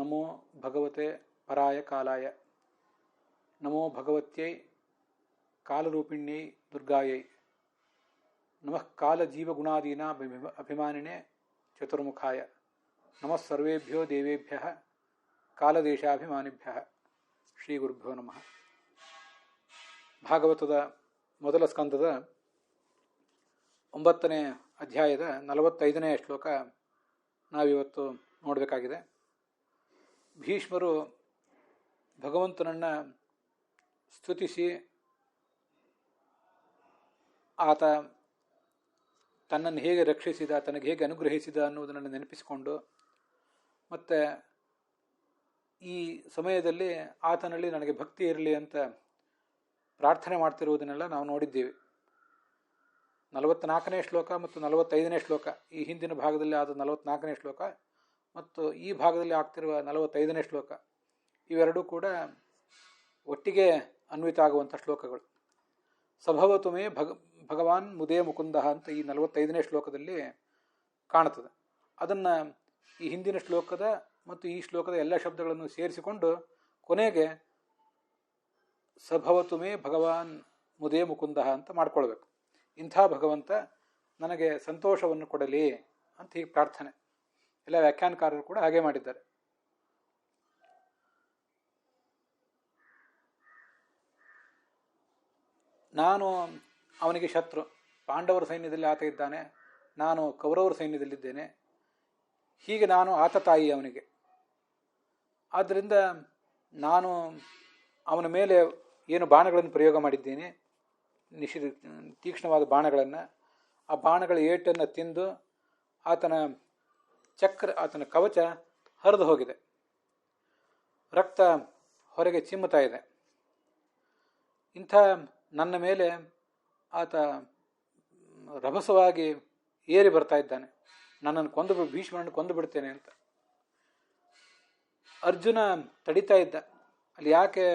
ನಮೋ ಭಗವತೆ ಪರಾಯ ಕಾಲಾಯ. ನಮೋ ಭಗವತ್ಯೈ ಕಾಲರೂಪಿಣ್ಯೈ ದುರ್ಗಾಯೈ. ನಮಃ ಕಾಲಜೀವಗುಣಾದೀನಾ ಅಭಿಮಾನಿನೇ ಚತುರ್ಮುಖಾಯ. ನಮಃ ಸರ್ವೇಭ್ಯೋ ದೇವೇಭ್ಯಃ ಕಾಲದೇಶಾಭಿಮಾನಿಭ್ಯಃ. ಶ್ರೀ ಗುರುಭ್ಯೋ ನಮಃ. ಭಾಗವತದ ಮೊದಲ ಸ್ಕಂದದ 9ನೇ ಅಧ್ಯಾಯದ 45ನೇ ಶ್ಲೋಕ ನಾವಿವತ್ತು ನೋಡಬೇಕಾಗಿದೆ. ಭೀಷ್ಮರು ಭಗವಂತನನ್ನು ಸ್ತುತಿಸಿ ಆತ ತನ್ನನ್ನು ಹೇಗೆ ರಕ್ಷಿಸಿದ, ತನಗೆ ಹೇಗೆ ಅನುಗ್ರಹಿಸಿದ ಅನ್ನುವುದನ್ನು ನೆನಪಿಸಿಕೊಂಡು ಮತ್ತು ಈ ಸಮಯದಲ್ಲಿ ಆತನಲ್ಲಿ ನನಗೆ ಭಕ್ತಿ ಇರಲಿ ಅಂತ ಪ್ರಾರ್ಥನೆ ಮಾಡ್ತಿರುವುದನ್ನೆಲ್ಲ ನಾವು ನೋಡಿದ್ದೇವೆ. 44ನೇ ಶ್ಲೋಕ ಮತ್ತು 45ನೇ ಶ್ಲೋಕ, ಈ ಹಿಂದಿನ ಭಾಗದಲ್ಲಿ ಆದ 44ನೇ ಶ್ಲೋಕ ಮತ್ತು ಈ ಭಾಗದಲ್ಲಿ ಆಗ್ತಿರುವ 45ನೇ ಶ್ಲೋಕ, ಇವೆರಡೂ ಕೂಡ ಒಟ್ಟಿಗೆ ಅನ್ವಿತ ಆಗುವಂಥ ಶ್ಲೋಕಗಳು. ಸಭವತು ಮೇ ಭಗವಾನ್ ಮುದೇ ಮುಕುಂದ ಅಂತ ಈ 45ನೇ ಶ್ಲೋಕದಲ್ಲಿ ಕಾಣುತ್ತದೆ. ಅದನ್ನು ಈ ಹಿಂದಿನ ಶ್ಲೋಕದ ಮತ್ತು ಈ ಶ್ಲೋಕದ ಎಲ್ಲ ಶಬ್ದಗಳನ್ನು ಸೇರಿಸಿಕೊಂಡು ಕೊನೆಗೆ ಸಭವತು ಮೇ ಭಗವಾನ್ ಮುದೇ ಮುಕುಂದ ಅಂತ ಮಾಡ್ಕೊಳ್ಬೇಕು. ಇಂಥ ಭಗವಂತ ನನಗೆ ಸಂತೋಷವನ್ನು ಕೊಡಲಿ ಅಂತ ಹೀಗೆ ಪ್ರಾರ್ಥನೆ. ಎಲ್ಲ ವ್ಯಾಖ್ಯಾನಕಾರರು ಕೂಡ ಹಾಗೆ ಮಾಡಿದ್ದಾರೆ. ನಾನು ಅವನಿಗೆ ಶತ್ರು, ಪಾಂಡವರ ಸೈನ್ಯದಲ್ಲಿ ಆತ ಇದ್ದಾನೆ, ನಾನು ಕೌರವರ ಸೈನ್ಯದಲ್ಲಿದ್ದೇನೆ, ಹೀಗೆ ನಾನು ಆತ ತಾಯಿ ಅವನಿಗೆ. ಆದ್ದರಿಂದ ನಾನು ಅವನ ಮೇಲೆ ಏನು ಬಾಣಗಳನ್ನು ಪ್ರಯೋಗ ಮಾಡಿದ್ದೇನೆ, ತೀಕ್ಷ್ಣವಾದ ಬಾಣಗಳನ್ನು, ಆ ಬಾಣಗಳ ಏಟನ್ನು ತಿಂದು ಆತನ ಕವಚ ಹರಿದು ಹೋಗಿದೆ, ರಕ್ತ ಹೊರಗೆ ಚಿಮ್ಮುತ್ತಾ ಇದೆ. ಇಂಥ ನನ್ನ ಮೇಲೆ ಆತ ರಭಸವಾಗಿ ಏರಿ ಬರ್ತಾ ಇದ್ದಾನೆ, ನನ್ನನ್ನು ಭೀಷ್ಮನನ್ನು ಕೊಂದು ಬಿಡ್ತೇನೆ ಅಂತ. ಅರ್ಜುನ ತಡಿತಾ ಇದ್ದ. ಅಲ್ಲಿ ಯಾಕೆ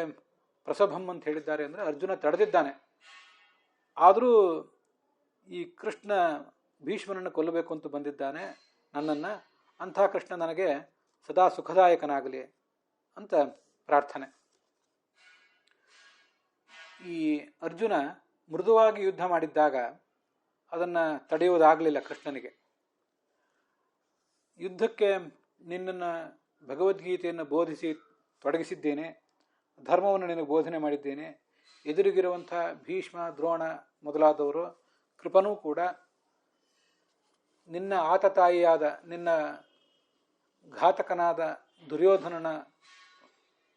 ಪ್ರಸಭಂ ಅಂತ ಹೇಳಿದ್ದಾರೆ ಅಂದರೆ ಅರ್ಜುನ ತಡೆದಿದ್ದಾನೆ. ಆದರೂ ಈ ಕೃಷ್ಣ ಭೀಷ್ಮನನ್ನು ಕೊಲ್ಲಬೇಕು ಅಂತ ಬಂದಿದ್ದಾನೆ ನನ್ನನ್ನು, ಅಂಥ ಕೃಷ್ಣ ನನಗೆ ಸದಾ ಸುಖದಾಯಕನಾಗಲಿ ಅಂತ ಪ್ರಾರ್ಥನೆ. ಈ ಅರ್ಜುನ ಮೃದುವಾಗಿ ಯುದ್ಧ ಮಾಡಿದ್ದಾಗ ಅದನ್ನು ತಡೆಯುವುದಾಗಲಿಲ್ಲ ಕೃಷ್ಣನಿಗೆ. ಯುದ್ಧಕ್ಕೆ ನಿನ್ನನ್ನು ಭಗವದ್ಗೀತೆಯನ್ನು ಬೋಧಿಸಿ ತೊಡಗಿಸಿದ್ದೇನೆ, ಧರ್ಮವನ್ನು ನಿನಗೆ ಬೋಧನೆ ಮಾಡಿದ್ದೇನೆ. ಎದುರಿಗಿರುವಂಥ ಭೀಷ್ಮ, ದ್ರೋಣ ಮೊದಲಾದವರು, ಕೃಪನೂ ಕೂಡ ನಿನ್ನ ಆತತಾಯಿಯಾದ, ನಿನ್ನ ಘಾತಕನಾದ ದುರ್ಯೋಧನನ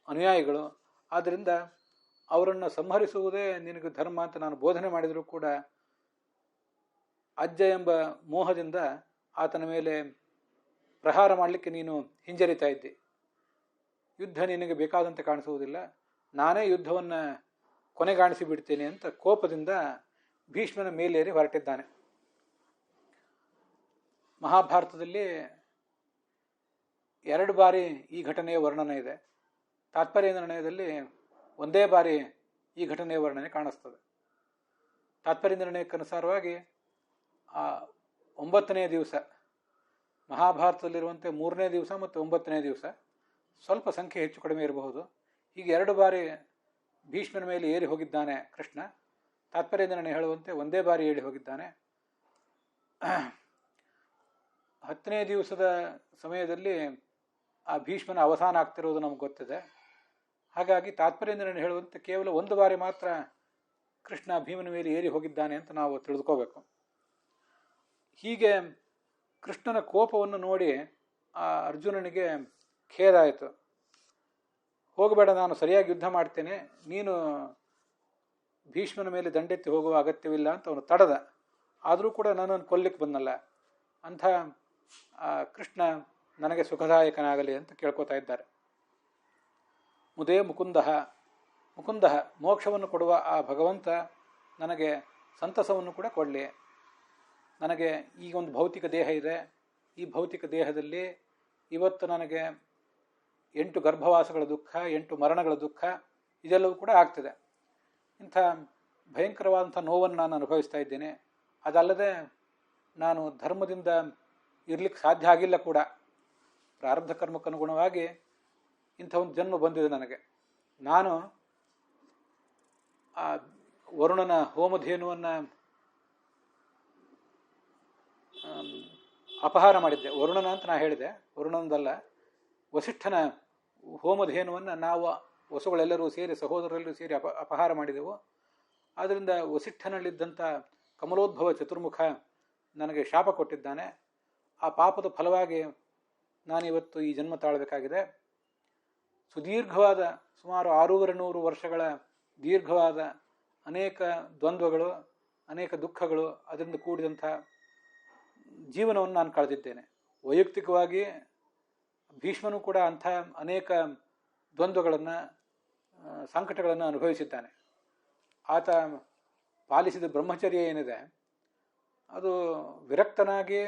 ಅನುಯಾಯಿಗಳು. ಆದ್ದರಿಂದ ಅವರನ್ನು ಸಂಹರಿಸುವುದೇ ನಿನಗೆ ಧರ್ಮ ಅಂತ ನಾನು ಬೋಧನೆ ಮಾಡಿದರೂ ಕೂಡ ಅಜ್ಜ ಎಂಬ ಮೋಹದಿಂದ ಆತನ ಮೇಲೆ ಪ್ರಹಾರ ಮಾಡಲಿಕ್ಕೆ ನೀನು ಹಿಂಜರಿತಾ ಇದ್ದೆ. ಯುದ್ಧ ನಿನಗೆ ಬೇಕಾದಂತೆ ಕಾಣಿಸುವುದಿಲ್ಲ, ನಾನೇ ಯುದ್ಧವನ್ನು ಕೊನೆಗಾಣಿಸಿ ಬಿಡ್ತೇನೆ ಅಂತ ಕೋಪದಿಂದ ಭೀಷ್ಮನ ಮೇಲೇರಿ ಹೊರಟಿದ್ದಾನೆ. ಮಹಾಭಾರತದಲ್ಲಿ 2 ಬಾರಿ ಈ ಘಟನೆಯ ವರ್ಣನೆ ಇದೆ. ತಾತ್ಪರ್ಯ ನಿರ್ಣಯದಲ್ಲಿ ಒಂದೇ ಬಾರಿ ಈ ಘಟನೆಯ ವರ್ಣನೆ ಕಾಣಿಸ್ತದೆ. ತಾತ್ಪರ್ಯ ನಿರ್ಣಯಕ್ಕನುಸಾರವಾಗಿ 9ನೇ ದಿವಸ, ಮಹಾಭಾರತದಲ್ಲಿರುವಂತೆ 3ನೇ ದಿವಸ ಮತ್ತು 9ನೇ ದಿವಸ, ಸ್ವಲ್ಪ ಸಂಖ್ಯೆ ಹೆಚ್ಚು ಕಡಿಮೆ ಇರಬಹುದು, ಹೀಗೆ 2 ಬಾರಿ ಭೀಷ್ಮನ ಮೇಲೆ ಏರಿ ಹೋಗಿದ್ದಾನೆ ಕೃಷ್ಣ. ತಾತ್ಪರ್ಯ ನಿರ್ಣಯ ಹೇಳುವಂತೆ ಒಂದೇ ಬಾರಿ ಏರಿ ಹೋಗಿದ್ದಾನೆ. 10ನೇ ದಿವಸದ ಸಮಯದಲ್ಲಿ ಆ ಭೀಷ್ಮನ ಅವಸಾನ ಆಗ್ತಿರೋದು ನಮ್ಗೆ ಗೊತ್ತಿದೆ. ಹಾಗಾಗಿ ತಾತ್ಪರ್ಯ ನಿರ್ಣಯ ಹೇಳುವಂತೆ ಕೇವಲ 1 ಬಾರಿ ಮಾತ್ರ ಕೃಷ್ಣ ಭೀಮನ ಮೇಲೆ ಏರಿ ಹೋಗಿದ್ದಾನೆ ಅಂತ ನಾವು ತಿಳಿದುಕೋಬೇಕು. ಹೀಗೆ ಕೃಷ್ಣನ ಕೋಪವನ್ನು ನೋಡಿ ಆ ಅರ್ಜುನನಿಗೆ ಖೇದ ಆಯಿತು. ಹೋಗಬೇಡ, ನಾನು ಸರಿಯಾಗಿ ಯುದ್ಧ ಮಾಡ್ತೇನೆ, ನೀನು ಭೀಷ್ಮನ ಮೇಲೆ ದಂಡೆತ್ತಿ ಹೋಗುವ ಅಗತ್ಯವಿಲ್ಲ ಅಂತ ಅವನು ತಡೆದ. ಆದರೂ ಕೂಡ ನನ್ನನ್ನು ಕೊಲ್ಲಿಕ್ಕೆ ಬಂದಲ್ಲ, ಅಂಥ ಕೃಷ್ಣ ನನಗೆ ಸುಖದಾಯಕನಾಗಲಿ ಅಂತ ಕೇಳ್ಕೊತಾ ಇದ್ದಾರೆ. ಮುದೇ ಮುಕುಂದ ಮುಕುಂದ, ಮೋಕ್ಷವನ್ನು ಕೊಡುವ ಆ ಭಗವಂತ ನನಗೆ ಸಂತಸವನ್ನು ಕೂಡ ಕೊಡಲಿ. ನನಗೆ ಈಗ ಒಂದು ಭೌತಿಕ ದೇಹ ಇದೆ, ಈ ಭೌತಿಕ ದೇಹದಲ್ಲಿ ಇವತ್ತು ನನಗೆ 8 ಗರ್ಭವಾಸಗಳ ದುಃಖ, 8 ಮರಣಗಳ ದುಃಖ, ಇದೆಲ್ಲವೂ ಕೂಡ ಆಗ್ತಿದೆ. ಇಂಥ ಭಯಂಕರವಾದಂಥ ನೋವನ್ನು ನಾನು ಅನುಭವಿಸ್ತಾ ಇದ್ದೇನೆ. ಅದಲ್ಲದೆ ನಾನು ಧರ್ಮದಿಂದ ಇರಲಿಕ್ಕೆ ಸಾಧ್ಯ ಆಗಿಲ್ಲ ಕೂಡ. ಪ್ರಾರಬ್ಧ ಕರ್ಮಕ್ಕನುಗುಣವಾಗಿ ಇಂಥ ಒಂದು ಜನ್ಮ ಬಂದಿದೆ ನನಗೆ. ನಾನು ಆ ವರುಣನ ಹೋಮಧೇನುವನ್ನು ಅಪಹಾರ ಮಾಡಿದ್ದೆ. ವರುಣನ ಅಂತ ನಾ ಹೇಳಿದೆ, ವರುಣನದಲ್ಲ, ವಸಿಷ್ಠನ ಹೋಮಧೇನುವನ್ನು ನಾವು ವಸುಗಳೆಲ್ಲರೂ ಸೇರಿ, ಸಹೋದರರೆಲ್ಲರೂ ಸೇರಿ ಅಪಹಾರ ಮಾಡಿದೆವು. ಆದ್ದರಿಂದ ವಸಿಷ್ಠನಲ್ಲಿದ್ದಂಥ ಕಮಲೋದ್ಭವ ಚತುರ್ಮುಖ ನನಗೆ ಶಾಪ ಕೊಟ್ಟಿದ್ದಾನೆ. ಆ ಪಾಪದ ಫಲವಾಗಿ ನಾನಿವತ್ತು ಈ ಜನ್ಮ ತಾಳಬೇಕಾಗಿದೆ. ಸುದೀರ್ಘವಾದ ಸುಮಾರು 600 ವರ್ಷಗಳ ದೀರ್ಘವಾದ ಅನೇಕ ದ್ವಂದ್ವಗಳು, ಅನೇಕ ದುಃಖಗಳು, ಅದರಿಂದ ಕೂಡಿದಂಥ ಜೀವನವನ್ನು ನಾನು ಕಳೆದಿದ್ದೇನೆ. ವೈಯಕ್ತಿಕವಾಗಿ ಭೀಷ್ಮನು ಕೂಡ ಅಂಥ ಅನೇಕ ದ್ವಂದ್ವಗಳನ್ನು, ಸಂಕಟಗಳನ್ನು ಅನುಭವಿಸಿದ್ದಾನೆ. ಆತ ಪಾಲಿಸಿದ ಬ್ರಹ್ಮಚರ್ಯ ಏನಿದೆ ಅದು ವಿರಕ್ತನಾಗಿ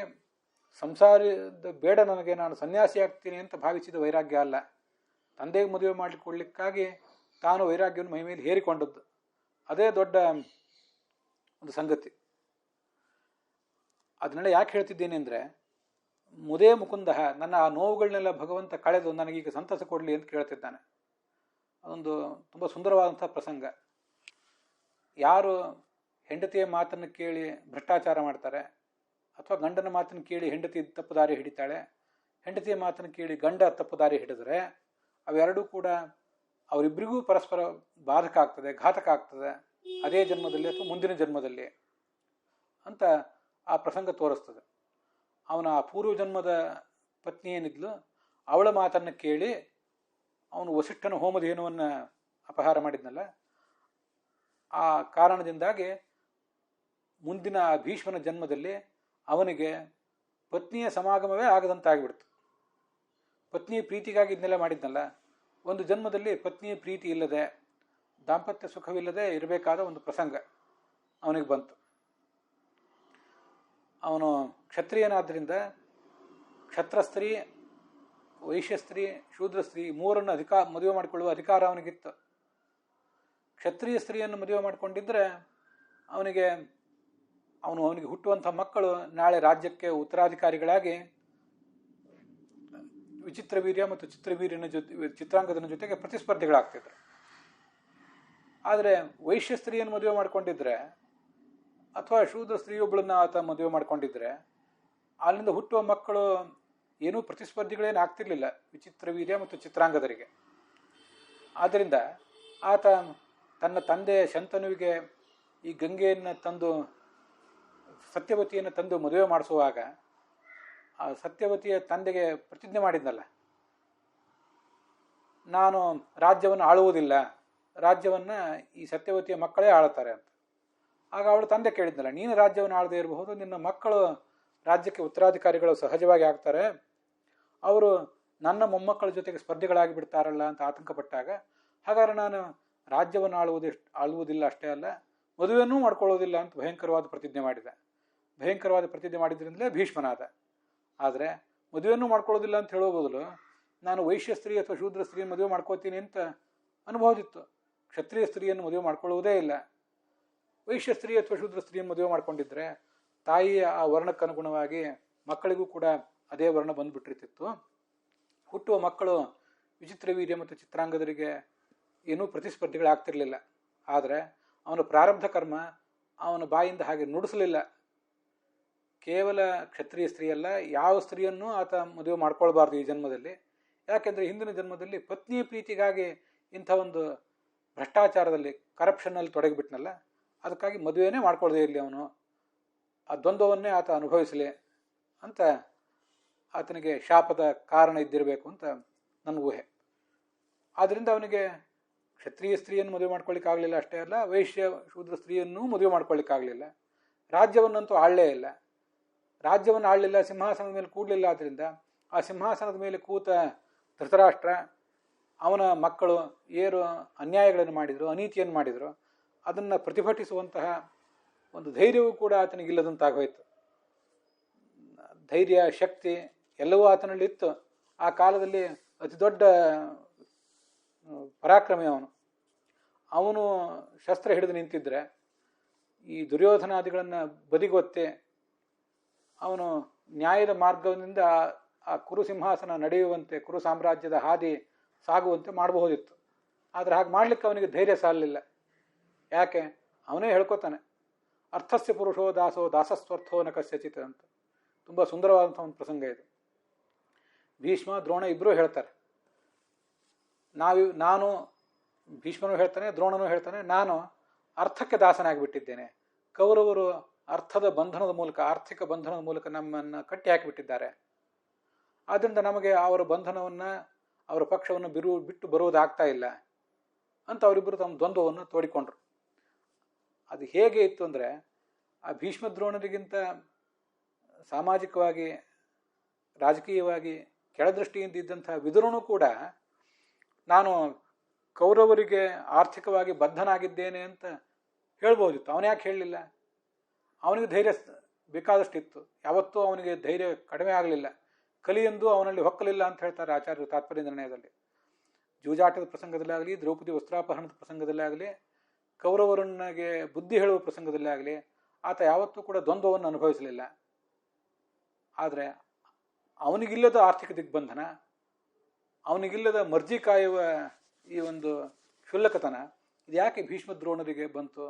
ಸಂಸಾರದ ಬೇಡ, ನನಗೆ ನಾನು ಸನ್ಯಾಸಿ ಆಗ್ತೀನಿ ಅಂತ ಭಾವಿಸಿದ ವೈರಾಗ್ಯ ಅಲ್ಲ. ತಂದೆಗೆ ಮದುವೆ ಮಾಡಿಕೊಳ್ಳಿಕ್ಕಾಗಿ ತಾನು ವೈರಾಗ್ಯವನ್ನು ಮೈಮೇಲೆ ಹೇರಿಕೊಂಡದ್ದು. ಅದೇ ದೊಡ್ಡ ಒಂದು ಸಂಗತಿ. ಅದನ್ನೆಲ್ಲ ಯಾಕೆ ಹೇಳ್ತಿದ್ದೀನಿ ಅಂದರೆ, ಮುದೇ ಮುಕುಂದ, ನನ್ನ ಆ ನೋವುಗಳನ್ನೆಲ್ಲ ಭಗವಂತ ಕಳೆದು ನನಗೀಗ ಸಂತಸ ಕೊಡಲಿ ಅಂತ ಕೇಳ್ತಿದ್ದಾನೆ. ಅದೊಂದು ತುಂಬ ಸುಂದರವಾದಂಥ ಪ್ರಸಂಗ. ಯಾರು ಹೆಂಡತಿಯ ಮಾತನ್ನು ಕೇಳಿ ಭ್ರಷ್ಟಾಚಾರ ಮಾಡ್ತಾರೆ, ಅಥವಾ ಗಂಡನ ಮಾತನ್ನು ಕೇಳಿ ಹೆಂಡತಿ ತಪ್ಪು ದಾರಿ ಹಿಡಿತಾಳೆ, ಹೆಂಡತಿಯ ಮಾತನ್ನು ಕೇಳಿ ಗಂಡ ತಪ್ಪು ದಾರಿ ಹಿಡಿದ್ರೆ ಅವೆರಡೂ ಕೂಡ ಅವರಿಬ್ಬರಿಗೂ ಪರಸ್ಪರ ಬಾಧಕ ಆಗ್ತದೆ, ಘಾತಕ ಆಗ್ತದೆ, ಅದೇ ಜನ್ಮದಲ್ಲಿ ಅಥವಾ ಮುಂದಿನ ಜನ್ಮದಲ್ಲಿ ಅಂತ ಆ ಪ್ರಸಂಗ ತೋರಿಸ್ತದೆ. ಅವನ ಆ ಪೂರ್ವ ಜನ್ಮದ ಪತ್ನಿ ಏನಿದ್ಲು, ಅವಳ ಮಾತನ್ನು ಕೇಳಿ ಅವನು ವಸಿಷ್ಠನ ಹೋಮಧೇನುವನ್ನು ಅಪಹಾರ ಮಾಡಿದ್ನಲ್ಲ, ಆ ಕಾರಣದಿಂದಾಗಿ ಮುಂದಿನ ಭೀಷ್ಮನ ಜನ್ಮದಲ್ಲಿ ಅವನಿಗೆ ಪತ್ನಿಯ ಸಮಾಗಮವೇ ಆಗದಂತಾಗಿಬಿಡ್ತು. ಪತ್ನಿಯ ಪ್ರೀತಿಗಾಗಿ ಇದನ್ನೆಲ್ಲ ಮಾಡಿದ್ನಲ್ಲ, ಒಂದು ಜನ್ಮದಲ್ಲಿ ಪತ್ನಿಯ ಪ್ರೀತಿ ಇಲ್ಲದೆ, ದಾಂಪತ್ಯ ಸುಖವಿಲ್ಲದೆ ಇರಬೇಕಾದ ಒಂದು ಪ್ರಸಂಗ ಅವನಿಗೆ ಬಂತು. ಅವನು ಕ್ಷತ್ರಿಯನಾದ್ದರಿಂದ ಕ್ಷತ್ರಸ್ತ್ರೀ, ವೈಶ್ಯಸ್ತ್ರೀ, ಶೂದ್ರಸ್ತ್ರೀ ಮೂರನ್ನು ಮದುವೆ ಮಾಡಿಕೊಳ್ಳುವ ಅಧಿಕಾರ ಅವನಿಗಿತ್ತು. ಕ್ಷತ್ರಿಯ ಸ್ತ್ರೀಯನ್ನು ಮದುವೆ ಮಾಡಿಕೊಂಡಿದ್ದರೆ ಅವನಿಗೆ ಹುಟ್ಟುವಂಥ ಮಕ್ಕಳು ನಾಳೆ ರಾಜ್ಯಕ್ಕೆ ಉತ್ತರಾಧಿಕಾರಿಗಳಾಗಿ ವಿಚಿತ್ರ ವೀರ್ಯ ಮತ್ತು ಚಿತ್ರಾಂಗದನ ಜೊತೆಗೆ ಪ್ರತಿಸ್ಪರ್ಧಿಗಳಾಗ್ತಿದ್ರು. ಆದರೆ ವೈಶ್ಯ ಸ್ತ್ರೀಯನ್ನು ಮದುವೆ ಮಾಡಿಕೊಂಡಿದ್ರೆ ಅಥವಾ ಶೂದ್ರ ಸ್ತ್ರೀಯೊಬ್ಬಳನ್ನ ಆತ ಮದುವೆ ಮಾಡಿಕೊಂಡಿದ್ರೆ ಅಲ್ಲಿಂದ ಹುಟ್ಟುವ ಮಕ್ಕಳು ಏನೂ ಪ್ರತಿಸ್ಪರ್ಧಿಗಳೇನು ಆಗ್ತಿರ್ಲಿಲ್ಲ ವಿಚಿತ್ರ ವೀರ್ಯ ಮತ್ತು ಚಿತ್ರಾಂಗದರಿಗೆ. ಆದ್ದರಿಂದ ಆತ ತನ್ನ ತಂದೆ ಶಂತನುವಿಗೆ ಈ ಗಂಗೆಯನ್ನು ತಂದು, ಸತ್ಯವತಿಯನ್ನು ತಂದು ಮದುವೆ ಮಾಡಿಸುವಾಗ ಆ ಸತ್ಯವತಿಯ ತಂದೆಗೆ ಪ್ರತಿಜ್ಞೆ ಮಾಡಿದ್ನಲ್ಲ, ನಾನು ರಾಜ್ಯವನ್ನು ಆಳುವುದಿಲ್ಲ, ರಾಜ್ಯವನ್ನು ಈ ಸತ್ಯವತಿಯ ಮಕ್ಕಳೇ ಆಳ್ತಾರೆ ಅಂತ. ಆಗ ಅವಳು ತಂದೆ ಕೇಳಿದ್ನಲ್ಲ, ನೀನು ರಾಜ್ಯವನ್ನು ಆಳದೇ ಇರಬಹುದು, ನಿನ್ನ ಮಕ್ಕಳು ರಾಜ್ಯಕ್ಕೆ ಉತ್ತರಾಧಿಕಾರಿಗಳು ಸಹಜವಾಗಿ ಆಗ್ತಾರೆ, ಅವರು ನನ್ನ ಮೊಮ್ಮಕ್ಕಳ ಜೊತೆಗೆ ಸ್ಪರ್ಧಿಗಳಾಗಿ ಬಿಡ್ತಾರಲ್ಲ ಅಂತ ಆತಂಕಪಟ್ಟಾಗ, ಹಾಗಾದ್ರೆ ನಾನು ರಾಜ್ಯವನ್ನು ಆಳುವುದಿಲ್ಲ ಅಷ್ಟೇ ಅಲ್ಲ, ಮದುವೆಯನ್ನೂ ಮಾಡ್ಕೊಳ್ಳೋದಿಲ್ಲ ಅಂತ ಭಯಂಕರವಾದ ಪ್ರತಿಜ್ಞೆ ಮಾಡಿದ. ಭಯಂಕರವಾದ ಪ್ರತಿಜ್ಞೆ ಮಾಡಿದ್ರಿಂದಲೇ ಭೀಷ್ಮನಾದ. ಆದರೆ ಮದುವೆಯನ್ನೂ ಮಾಡ್ಕೊಳ್ಳೋದಿಲ್ಲ ಅಂತ ಹೇಳೋ ಬದಲು ನಾನು ವೈಶ್ಯ ಸ್ತ್ರೀ ಅಥವಾ ಶೂದ್ರ ಸ್ತ್ರೀಯನ್ನು ಮದುವೆ ಮಾಡ್ಕೋತೀನಿ ಅಂತ ಅನುಭವದಿತ್ತು. ಕ್ಷತ್ರಿಯ ಸ್ತ್ರೀಯನ್ನು ಮದುವೆ ಮಾಡ್ಕೊಳ್ಳುವುದೇ ಇಲ್ಲ. ವೈಶ್ಯ ಸ್ತ್ರೀ ಅಥವಾ ಶೂದ್ರ ಸ್ತ್ರೀಯನ್ನು ಮದುವೆ ಮಾಡ್ಕೊಂಡಿದ್ರೆ ತಾಯಿಯ ಆ ವರ್ಣಕ್ಕನುಗುಣವಾಗಿ ಮಕ್ಕಳಿಗೂ ಕೂಡ ಅದೇ ವರ್ಣ ಬಂದುಬಿಟ್ಟಿರ್ತಿತ್ತು. ಹುಟ್ಟುವ ಮಕ್ಕಳು ವಿಚಿತ್ರ ವೀರ್ಯ ಮತ್ತು ಚಿತ್ರಾಂಗದರಿಗೆ ಏನೂ ಪ್ರತಿಸ್ಪರ್ಧಿಗಳಾಗ್ತಿರ್ಲಿಲ್ಲ. ಆದರೆ ಅವನ ಪ್ರಾರಬ್ಧ ಕರ್ಮ ಅವನ ಬಾಯಿಂದ ಹಾಗೆ ನುಡಿಸಲಿಲ್ಲ. ಕೇವಲ ಕ್ಷತ್ರಿಯ ಸ್ತ್ರೀಯಲ್ಲ, ಯಾವ ಸ್ತ್ರೀಯನ್ನು ಆತ ಮದುವೆ ಮಾಡ್ಕೊಳ್ಬಾರ್ದು ಈ ಜನ್ಮದಲ್ಲಿ. ಯಾಕೆಂದರೆ ಹಿಂದಿನ ಜನ್ಮದಲ್ಲಿ ಪತ್ನಿಯ ಪ್ರೀತಿಗಾಗಿ ಇಂಥ ಒಂದು ಭ್ರಷ್ಟಾಚಾರದಲ್ಲಿ, ಕರಪ್ಷನ್ನಲ್ಲಿ ತೊಡಗಿಬಿಟ್ನಲ್ಲ, ಅದಕ್ಕಾಗಿ ಮದುವೆನೇ ಮಾಡ್ಕೊಳ್ಳದೆ ಇರಲಿ, ಅವನು ಆ ದ್ವಂದ್ವವನ್ನೇ ಆತ ಅನುಭವಿಸಲಿ ಅಂತ ಆತನಿಗೆ ಶಾಪದ ಕಾರಣ ಇದ್ದಿರಬೇಕು ಅಂತ ನನ್ನ ಊಹೆ. ಆದ್ದರಿಂದ ಅವನಿಗೆ ಕ್ಷತ್ರಿಯ ಸ್ತ್ರೀಯನ್ನು ಮದುವೆ ಮಾಡ್ಕೊಳ್ಳಿಕ್ಕಾಗಲಿಲ್ಲ ಅಷ್ಟೇ ಅಲ್ಲ, ವೈಶ್ಯ ಶೂದ್ರ ಸ್ತ್ರೀಯನ್ನೂ ಮದುವೆ ಮಾಡ್ಕೊಳ್ಳಿಕ್ಕಾಗಲಿಲ್ಲ. ರಾಜ್ಯವನ್ನಂತೂ ಆಳಲೇ ಇಲ್ಲ. ರಾಜ್ಯವನ್ನು ಆಳಲಿಲ್ಲ, ಸಿಂಹಾಸನದ ಮೇಲೆ ಕೂಡಲಿಲ್ಲ. ಆದ್ದರಿಂದ ಆ ಸಿಂಹಾಸನದ ಮೇಲೆ ಕೂತ ಧೃತರಾಷ್ಟ್ರ, ಅವನ ಮಕ್ಕಳು ಏನು ಅನ್ಯಾಯಗಳನ್ನು ಮಾಡಿದರು, ಅನೀತಿಯನ್ನು ಮಾಡಿದರು, ಅದನ್ನು ಪ್ರತಿಭಟಿಸುವಂತಹ ಒಂದು ಧೈರ್ಯವೂ ಕೂಡ ಆತನಿಗಿಲ್ಲದಂತಾಗೋಯ್ತು. ಧೈರ್ಯ, ಶಕ್ತಿ ಎಲ್ಲವೂ ಆತನಲ್ಲಿ ಇತ್ತು. ಆ ಕಾಲದಲ್ಲಿ ಅತಿ ದೊಡ್ಡ ಪರಾಕ್ರಮಿ ಅವನು ಶಸ್ತ್ರ ಹಿಡಿದು ನಿಂತಿದ್ರೆ ಈ ದುರ್ಯೋಧನಾದಿಗಳನ್ನು ಬದಿಗೊತ್ತೆ ಅವನು ನ್ಯಾಯದ ಮಾರ್ಗದಿಂದ ಆ ಕುರು ಸಿಂಹಾಸನ ನಡೆಯುವಂತೆ, ಕುರು ಸಾಮ್ರಾಜ್ಯದ ಹಾದಿ ಸಾಗುವಂತೆ ಮಾಡಬಹುದಿತ್ತು. ಆದರೆ ಹಾಗೆ ಮಾಡಲಿಕ್ಕೆ ಅವನಿಗೆ ಧೈರ್ಯ ಸಾಲಲಿಲ್ಲ. ಯಾಕೆ? ಅವನೇ ಹೇಳ್ಕೊತಾನೆ, ಅರ್ಥಸ್ಯ ಪುರುಷೋ ದಾಸೋ ದಾಸಸ್ವರ್ಥೋ ನ ಕಸ್ಯಚಿತ್ ಅಂತ. ತುಂಬ ಸುಂದರವಾದಂಥ ಒಂದು ಪ್ರಸಂಗ ಇದು. ಭೀಷ್ಮ ದ್ರೋಣ ಇಬ್ಬರೂ ಹೇಳ್ತಾರೆ, ನಾನು ಭೀಷ್ಮನೂ ಹೇಳ್ತಾನೆ, ದ್ರೋಣನೂ ಹೇಳ್ತಾನೆ, ನಾನು ಅರ್ಥಕ್ಕೆ ದಾಸನಾಗಿಬಿಟ್ಟಿದ್ದೇನೆ. ಕೌರವರು ಅರ್ಥದ ಬಂಧನದ ಮೂಲಕ, ಆರ್ಥಿಕ ಬಂಧನದ ಮೂಲಕ ನಮ್ಮನ್ನು ಕಟ್ಟಿ ಹಾಕಿಬಿಟ್ಟಿದ್ದಾರೆ. ಆದ್ದರಿಂದ ನಮಗೆ ಅವರ ಬಂಧನವನ್ನು, ಅವರ ಪಕ್ಷವನ್ನು ಬಿಟ್ಟು ಬರುವುದಾಗ್ತಾ ಇಲ್ಲ ಅಂತ ಅವರಿಬ್ಬರು ತಮ್ಮ ದ್ವಂದ್ವವನ್ನು ತೋಡಿಕೊಂಡ್ರು. ಅದು ಹೇಗೆ ಇತ್ತು ಅಂದರೆ, ಆ ಭೀಷ್ಮ ದ್ರೋಣರಿಗಿಂತ ಸಾಮಾಜಿಕವಾಗಿ, ರಾಜಕೀಯವಾಗಿ ಕೆಳದೃಷ್ಟಿಯಿಂದ ಇದ್ದಂಥ ವಿದುರನು ಕೂಡ ನಾನು ಕೌರವರಿಗೆ ಆರ್ಥಿಕವಾಗಿ ಬದ್ಧನಾಗಿದ್ದೇನೆ ಅಂತ ಹೇಳ್ಬೋದಿತ್ತು. ಅವನು ಯಾಕೆ ಹೇಳಲಿಲ್ಲ? ಅವನಿಗೆ ಧೈರ್ಯ ಬೇಕಾದಷ್ಟಿತ್ತು. ಯಾವತ್ತೂ ಅವನಿಗೆ ಧೈರ್ಯ ಕಡಿಮೆ ಆಗಲಿಲ್ಲ. ಕಲಿಯೆಂದು ಅವನಲ್ಲಿ ಹೊಕ್ಕಲಿಲ್ಲ ಅಂತ ಹೇಳ್ತಾರೆ ಆಚಾರ್ಯರು ತಾತ್ಪರ್ಯ ನಿರ್ಣಯದಲ್ಲಿ. ಜೂಜಾಟದ ಪ್ರಸಂಗದಲ್ಲಾಗಲಿ, ದ್ರೌಪದಿ ವಸ್ತ್ರಾಪಹರಣದ ಪ್ರಸಂಗದಲ್ಲಾಗಲಿ, ಕೌರವರನ್ನಿಗೆ ಬುದ್ಧಿ ಹೇಳುವ ಪ್ರಸಂಗದಲ್ಲೇ ಆಗಲಿ ಆತ ಯಾವತ್ತೂ ಕೂಡ ದ್ವಂದ್ವವನ್ನು ಅನುಭವಿಸಲಿಲ್ಲ. ಆದರೆ ಅವನಿಗಿಲ್ಲದ ಆರ್ಥಿಕ ದಿಗ್ಬಂಧನ, ಅವನಿಗಿಲ್ಲದ ಮರ್ಜಿ ಕಾಯುವ ಈ ಒಂದು ಕ್ಷುಲ್ಲಕತನ, ಇದು ಯಾಕೆ ಭೀಷ್ಮ ದ್ರೋಣರಿಗೆ ಬಂತು?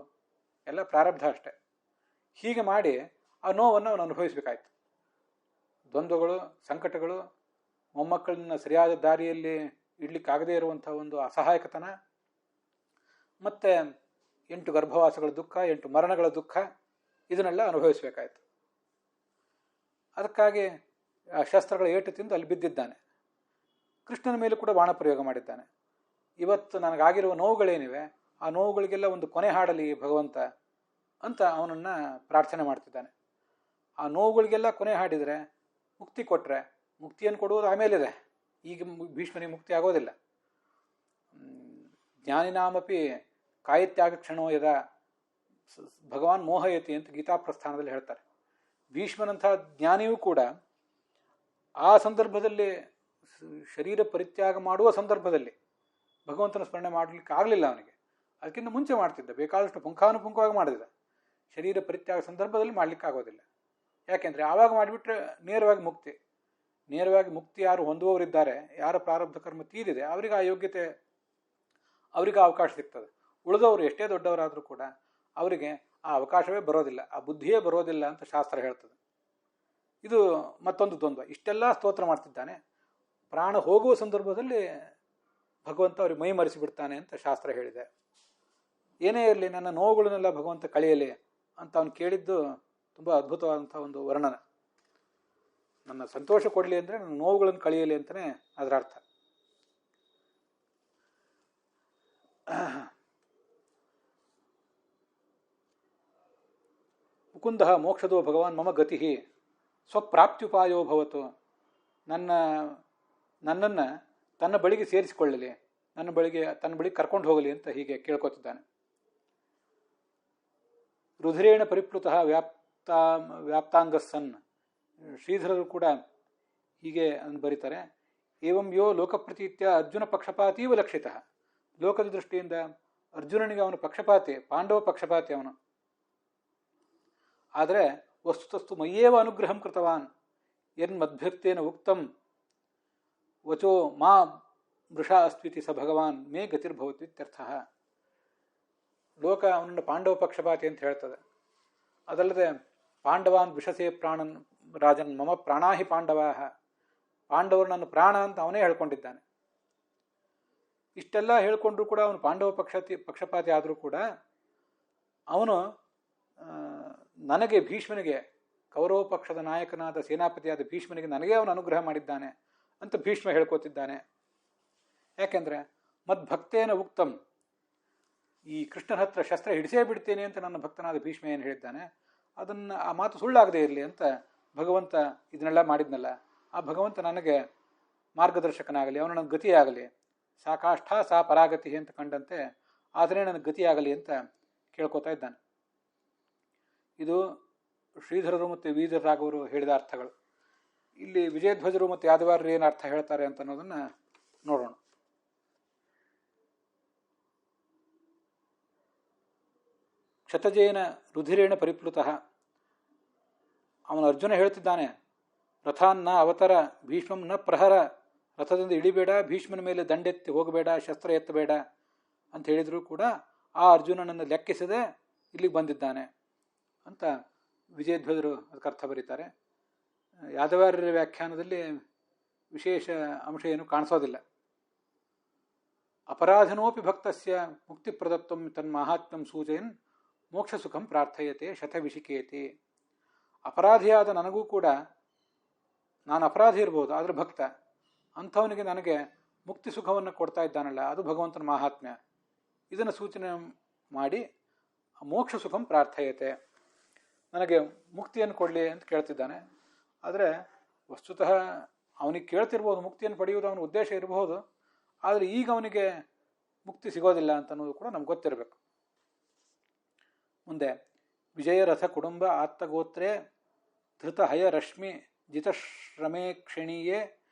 ಎಲ್ಲ ಪ್ರಾರಬ್ಧ ಅಷ್ಟೆ. ಹೀಗೆ ಮಾಡಿ ಆ ನೋವನ್ನು ಅವನು ಅನುಭವಿಸಬೇಕಾಯ್ತು. ದ್ವಂದ್ವಗಳು, ಸಂಕಟಗಳು, ಮೊಮ್ಮಕ್ಕಳನ್ನ ಸರಿಯಾದ ದಾರಿಯಲ್ಲಿ ಇಡ್ಲಿಕ್ಕಾಗದೇ ಇರುವಂಥ ಒಂದು ಅಸಹಾಯಕತನ, ಮತ್ತು 8 ಗರ್ಭವಾಸಗಳ ದುಃಖ, 8 ಮರಣಗಳ ದುಃಖ, ಇದನ್ನೆಲ್ಲ ಅನುಭವಿಸಬೇಕಾಯ್ತು. ಅದಕ್ಕಾಗಿ ಆ ಶಸ್ತ್ರಗಳ ಏಟು ತಿಂದು ಅಲ್ಲಿ ಬಿದ್ದಿದ್ದಾನೆ. ಕೃಷ್ಣನ ಮೇಲೂ ಕೂಡ ಬಾಣ ಪ್ರಯೋಗ ಮಾಡಿದ್ದಾನೆ. ಇವತ್ತು ನನಗಾಗಿರುವ ನೋವುಗಳೇನಿವೆ, ಆ ನೋವುಗಳಿಗೆಲ್ಲ ಒಂದು ಕೊನೆ ಹಾಡಲಿ ಭಗವಂತ ಅಂತ ಅವನನ್ನು ಪ್ರಾರ್ಥನೆ ಮಾಡ್ತಿದ್ದಾನೆ. ಆ ನೋವುಗಳಿಗೆಲ್ಲ ಕೊನೆ ಹಾಡಿದರೆ, ಮುಕ್ತಿ ಕೊಟ್ಟರೆ, ಮುಕ್ತಿಯನ್ನು ಕೊಡುವುದು ಆಮೇಲಿದೆ. ಈಗ ಭೀಷ್ಮನಿಗೆ ಮುಕ್ತಿ ಆಗೋದಿಲ್ಲ. ಜ್ಞಾನಿನಾಮಪಿ ಕಾಯತ್ಯಾಗ ಕ್ಷಣೋ ಯದ ಭಗವಾನ್ ಮೋಹಯತಿ ಅಂತ ಗೀತಾಪ್ರಸ್ಥಾನದಲ್ಲಿ ಹೇಳ್ತಾರೆ. ಭೀಷ್ಮನಂಥ ಜ್ಞಾನಿಯೂ ಕೂಡ ಆ ಸಂದರ್ಭದಲ್ಲಿ, ಶರೀರ ಪರಿತ್ಯಾಗ ಮಾಡುವ ಸಂದರ್ಭದಲ್ಲಿ ಭಗವಂತನ ಸ್ಮರಣೆ ಮಾಡಲಿಕ್ಕೆ ಆಗಲಿಲ್ಲ ಅವನಿಗೆ. ಅದಕ್ಕಿಂತ ಮುಂಚೆ ಮಾಡ್ತಿದ್ದ, ಬೇಕಾದಷ್ಟು ಪುಂಖಾನುಪುಂಖವಾಗಿ ಮಾಡಿದ. ಶರೀರ ಪರಿತ್ಯಾಗ ಸಂದರ್ಭದಲ್ಲಿ ಮಾಡಲಿಕ್ಕೆ ಆಗೋದಿಲ್ಲ. ಯಾಕೆಂದರೆ ಆವಾಗ ಮಾಡಿಬಿಟ್ರೆ ನೇರವಾಗಿ ಮುಕ್ತಿ ಯಾರು ಹೊಂದುವವರಿದ್ದಾರೆ, ಯಾರ ಪ್ರಾರಬ್ಧ ಕರ್ಮ ತೀರಿದೆ, ಅವರಿಗೆ ಆ ಯೋಗ್ಯತೆ, ಅವರಿಗೆ ಅವಕಾಶ ಸಿಗ್ತದೆ. ಉಳಿದವರು ಎಷ್ಟೇ ದೊಡ್ಡವರಾದರೂ ಕೂಡ ಅವರಿಗೆ ಆ ಅವಕಾಶವೇ ಬರೋದಿಲ್ಲ, ಆ ಬುದ್ಧಿಯೇ ಬರೋದಿಲ್ಲ ಅಂತ ಶಾಸ್ತ್ರ ಹೇಳ್ತದೆ. ಇದು ಮತ್ತೊಂದು ದ್ವಂದ್ವ. ಇಷ್ಟೆಲ್ಲ ಸ್ತೋತ್ರ ಮಾಡ್ತಿದ್ದಾನೆ, ಪ್ರಾಣ ಹೋಗುವ ಸಂದರ್ಭದಲ್ಲಿ ಭಗವಂತ ಅವ್ರಿಗೆ ಮೈ ಮರೆಸಿಬಿಡ್ತಾನೆ ಅಂತ ಶಾಸ್ತ್ರ ಹೇಳಿದೆ. ಏನೇ ಇರಲಿ, ನನ್ನ ನೋವುಗಳನ್ನೆಲ್ಲ ಭಗವಂತ ಕಳೆಯಲಿ ಅಂತ ಅವನು ಕೇಳಿದ್ದು ತುಂಬ ಅದ್ಭುತವಾದಂಥ ಒಂದು ವರ್ಣನ. ನನ್ನ ಸಂತೋಷ ಕೊಡಲಿ ಅಂದರೆ ನನ್ನ ನೋವುಗಳನ್ನು ಕಳೆಯಲಿ ಅಂತಲೇ ಅದರ ಅರ್ಥ. ಮುಕುಂದ ಮೋಕ್ಷದೋ ಭಗವಾನ್ ಮಮ ಗತಿ ಸ್ವಪ್ರಾಪ್ತ್ಯುಪಾಯೋ ಭವತು. ನನ್ನನ್ನು ತನ್ನ ಬಳಿಗೆ ಸೇರಿಸಿಕೊಳ್ಳಲಿ, ತನ್ನ ಬಳಿಗೆ ಕರ್ಕೊಂಡು ಹೋಗಲಿ ಅಂತ ಹೀಗೆ ಕೇಳ್ಕೊತಿದ್ದಾನೆ. ರುಧಿರೇಣ ಪರಿಪ್ಲುತಃ ವ್ಯಾಪ್ತಾಂಗಸ್ಸನ್. ಶ್ರೀಧರರು ಕೂಡ ಹೀಗೆ ಅದನ್ನು ಬರೀತಾರೆ. ಏವಂ ಯೋ ಲೋಕಪ್ರತೀತ್ಯ ಅರ್ಜುನ ಪಕ್ಷಪಾತೀವ ಲಕ್ಷಿತ. ಲೋಕದ ದೃಷ್ಟಿಯಿಂದ ಅರ್ಜುನನಿಗೆ ಅವನು ಪಕ್ಷಪಾತಿ, ಪಾಂಡವ ಪಕ್ಷಪಾತಿ ಅವನು. ಆದರೆ ವಸ್ತುತಸ್ತು ಮಯ್ಯೇವ ಅನುಗ್ರಹಂ ಕೃತವಾನ್ ಯನ್ಮದ್ಭಕ್ತೇನ ಉಕ್ತಂ ವಚೋ ಮಾ ಮೃಷಾ ಅಸ್ವಿತಿ ಸ ಭಗವಾನ್ ಮೇ ಗತಿರ್ಭವತಿ ಇತ್ಯರ್ಥ. ಲೋಕ ಅವನನ್ನು ಪಾಂಡವ ಪಕ್ಷಪಾತಿ ಅಂತ ಹೇಳ್ತದೆ. ಅದಲ್ಲದೆ ಪಾಂಡವಾನ್ ವಿಷಸೇ ಪ್ರಾಣನ್ ರಾಜನ್ ಮಮ ಪ್ರಾಣಾಹಿ ಪಾಂಡವಾಹ. ಪಾಂಡವರು ನನ್ನ ಪ್ರಾಣ ಅಂತ ಅವನೇ ಹೇಳ್ಕೊಂಡಿದ್ದಾನೆ. ಇಷ್ಟೆಲ್ಲ ಹೇಳ್ಕೊಂಡ್ರೂ ಕೂಡ ಅವನು ಪಾಂಡವ ಪಕ್ಷಪಾತಿ ಆದರೂ ಕೂಡ ಅವನು ನನಗೆ, ಭೀಷ್ಮನಿಗೆ, ಕೌರವ ಪಕ್ಷದ ನಾಯಕನಾದ ಸೇನಾಪತಿಯಾದ ಭೀಷ್ಮನಿಗೆ ನನಗೇ ಅವನು ಅನುಗ್ರಹ ಮಾಡಿದ್ದಾನೆ ಅಂತ ಭೀಷ್ಮ ಹೇಳ್ಕೊತಿದ್ದಾನೆ. ಯಾಕೆಂದರೆ ಮದ್ಭಕ್ತೇನ ಉಕ್ತಂ, ಈ ಕೃಷ್ಣನ ಹತ್ರ ಶಸ್ತ್ರ ಹಿಡಿಸೇ ಬಿಡ್ತೇನೆ ಅಂತ ನನ್ನ ಭಕ್ತನಾದ ಭೀಷ್ಮ ಏನು ಹೇಳಿದ್ದಾನೆ, ಅದನ್ನು, ಆ ಮಾತು ಸುಳ್ಳಾಗದೇ ಇರಲಿ ಅಂತ ಭಗವಂತ ಇದನ್ನೆಲ್ಲ ಮಾಡಿದ್ನಲ್ಲ, ಆ ಭಗವಂತ ನನಗೆ ಮಾರ್ಗದರ್ಶಕನಾಗಲಿ, ಅವನು ನನ್ನ ಗತಿಯಾಗಲಿ. ಸಾ ಕಾಷ್ಠ ಸಾ ಪರಾಗತಿ ಅಂತ ಕಂಡಂತೆ ಆದರೆ ನನಗೆ ಗತಿಯಾಗಲಿ ಅಂತ ಕೇಳ್ಕೊತಾ ಇದ್ದಾನೆ. ಇದು ಶ್ರೀಧರರು ಮತ್ತು ವೀರರಾಘವರು ಹೇಳಿದ ಅರ್ಥಗಳು. ಇಲ್ಲಿ ವಿಜಯಧ್ವಜರು ಮತ್ತು ಯಾದವಾರರು ಏನು ಅರ್ಥ ಹೇಳ್ತಾರೆ ಅಂತ ಅನ್ನೋದನ್ನು ನೋಡೋಣ. ಕ್ಷತಜೇನ ರುಧಿರೇಣ ಪರಿಪ್ಲುತಃ. ಅವನು ಅರ್ಜುನ ಹೇಳ್ತಿದ್ದಾನೆ, ರಥಾನ್ನ ಅವತರ ಭೀಷ್ಮಂ ನ ಪ್ರಹರ ರಥದಿಂದ ಇಳಿಬೇಡ, ಭೀಷ್ಮನ ಮೇಲೆ ದಂಡೆತ್ತಿ ಹೋಗಬೇಡ, ಶಸ್ತ್ರ ಎತ್ತಬೇಡ ಅಂತ ಹೇಳಿದರೂ ಕೂಡ ಆ ಅರ್ಜುನನನ್ನು ಲೆಕ್ಕಿಸದೆ ಇಲ್ಲಿಗೆ ಬಂದಿದ್ದಾನೆ ಅಂತ ವಿಜಯಧ್ವಜರು ಅದಕ್ಕೆ ಅರ್ಥ ಬರೀತಾರೆ. ಯಾದವಾರ್ಯರ ವ್ಯಾಖ್ಯಾನದಲ್ಲಿ ವಿಶೇಷ ಅಂಶ ಏನು ಕಾಣಿಸೋದಿಲ್ಲ. ಅಪರಾಧನೋಪಿ ಭಕ್ತಸ್ಯ ಮುಕ್ತಿ ಪ್ರದತ್ವಂ ತನ್ಮಾಹಾತ್ಮ್ಯಂ ಸೂಚಯನ್ ಮೋಕ್ಷ ಸುಖಂ ಪ್ರಾರ್ಥಯತೆ ಶತವಿಷಿಕೇತಿ. ಅಪರಾಧಿಯಾದ ನನಗೂ ಕೂಡ, ನಾನು ಅಪರಾಧಿ ಇರ್ಬೋದು, ಆದರೆ ಭಕ್ತ, ಅಂಥವನಿಗೆ ನನಗೆ ಮುಕ್ತಿ ಸುಖವನ್ನು ಕೊಡ್ತಾ ಇದ್ದಾನಲ್ಲ, ಅದು ಭಗವಂತನ ಮಹಾತ್ಮ್ಯ. ಇದನ್ನು ಸೂಚನೆ ಮಾಡಿ ಮೋಕ್ಷ ಸುಖಂ ಪ್ರಾರ್ಥಯತೆ, ನನಗೆ ಮುಕ್ತಿಯನ್ನು ಕೊಡಲಿ ಅಂತ ಕೇಳ್ತಿದ್ದಾನೆ. ಆದರೆ ವಸ್ತುತಃ ಅವನಿಗೆ ಕೇಳ್ತಿರ್ಬೋದು, ಮುಕ್ತಿಯನ್ನು ಪಡೆಯುವುದು ಅವನ ಉದ್ದೇಶ ಇರಬಹುದು, ಆದರೆ ಈಗ ಅವನಿಗೆ ಮುಕ್ತಿ ಸಿಗೋದಿಲ್ಲ ಅಂತ ಅನ್ನೋದು ಕೂಡ ನಮ್ಗೆ ಗೊತ್ತಿರಬೇಕು. ಮುಂದೆ ವಿಜಯರಥ ಕುಟುಂಬ ಆತ್ತಗೋತ್ರೇ ಧೃತ ಹಯ ರಶ್ಮಿ ಜಿತಶ್ರಮೇ ಕ್ಷಣೀಯೇ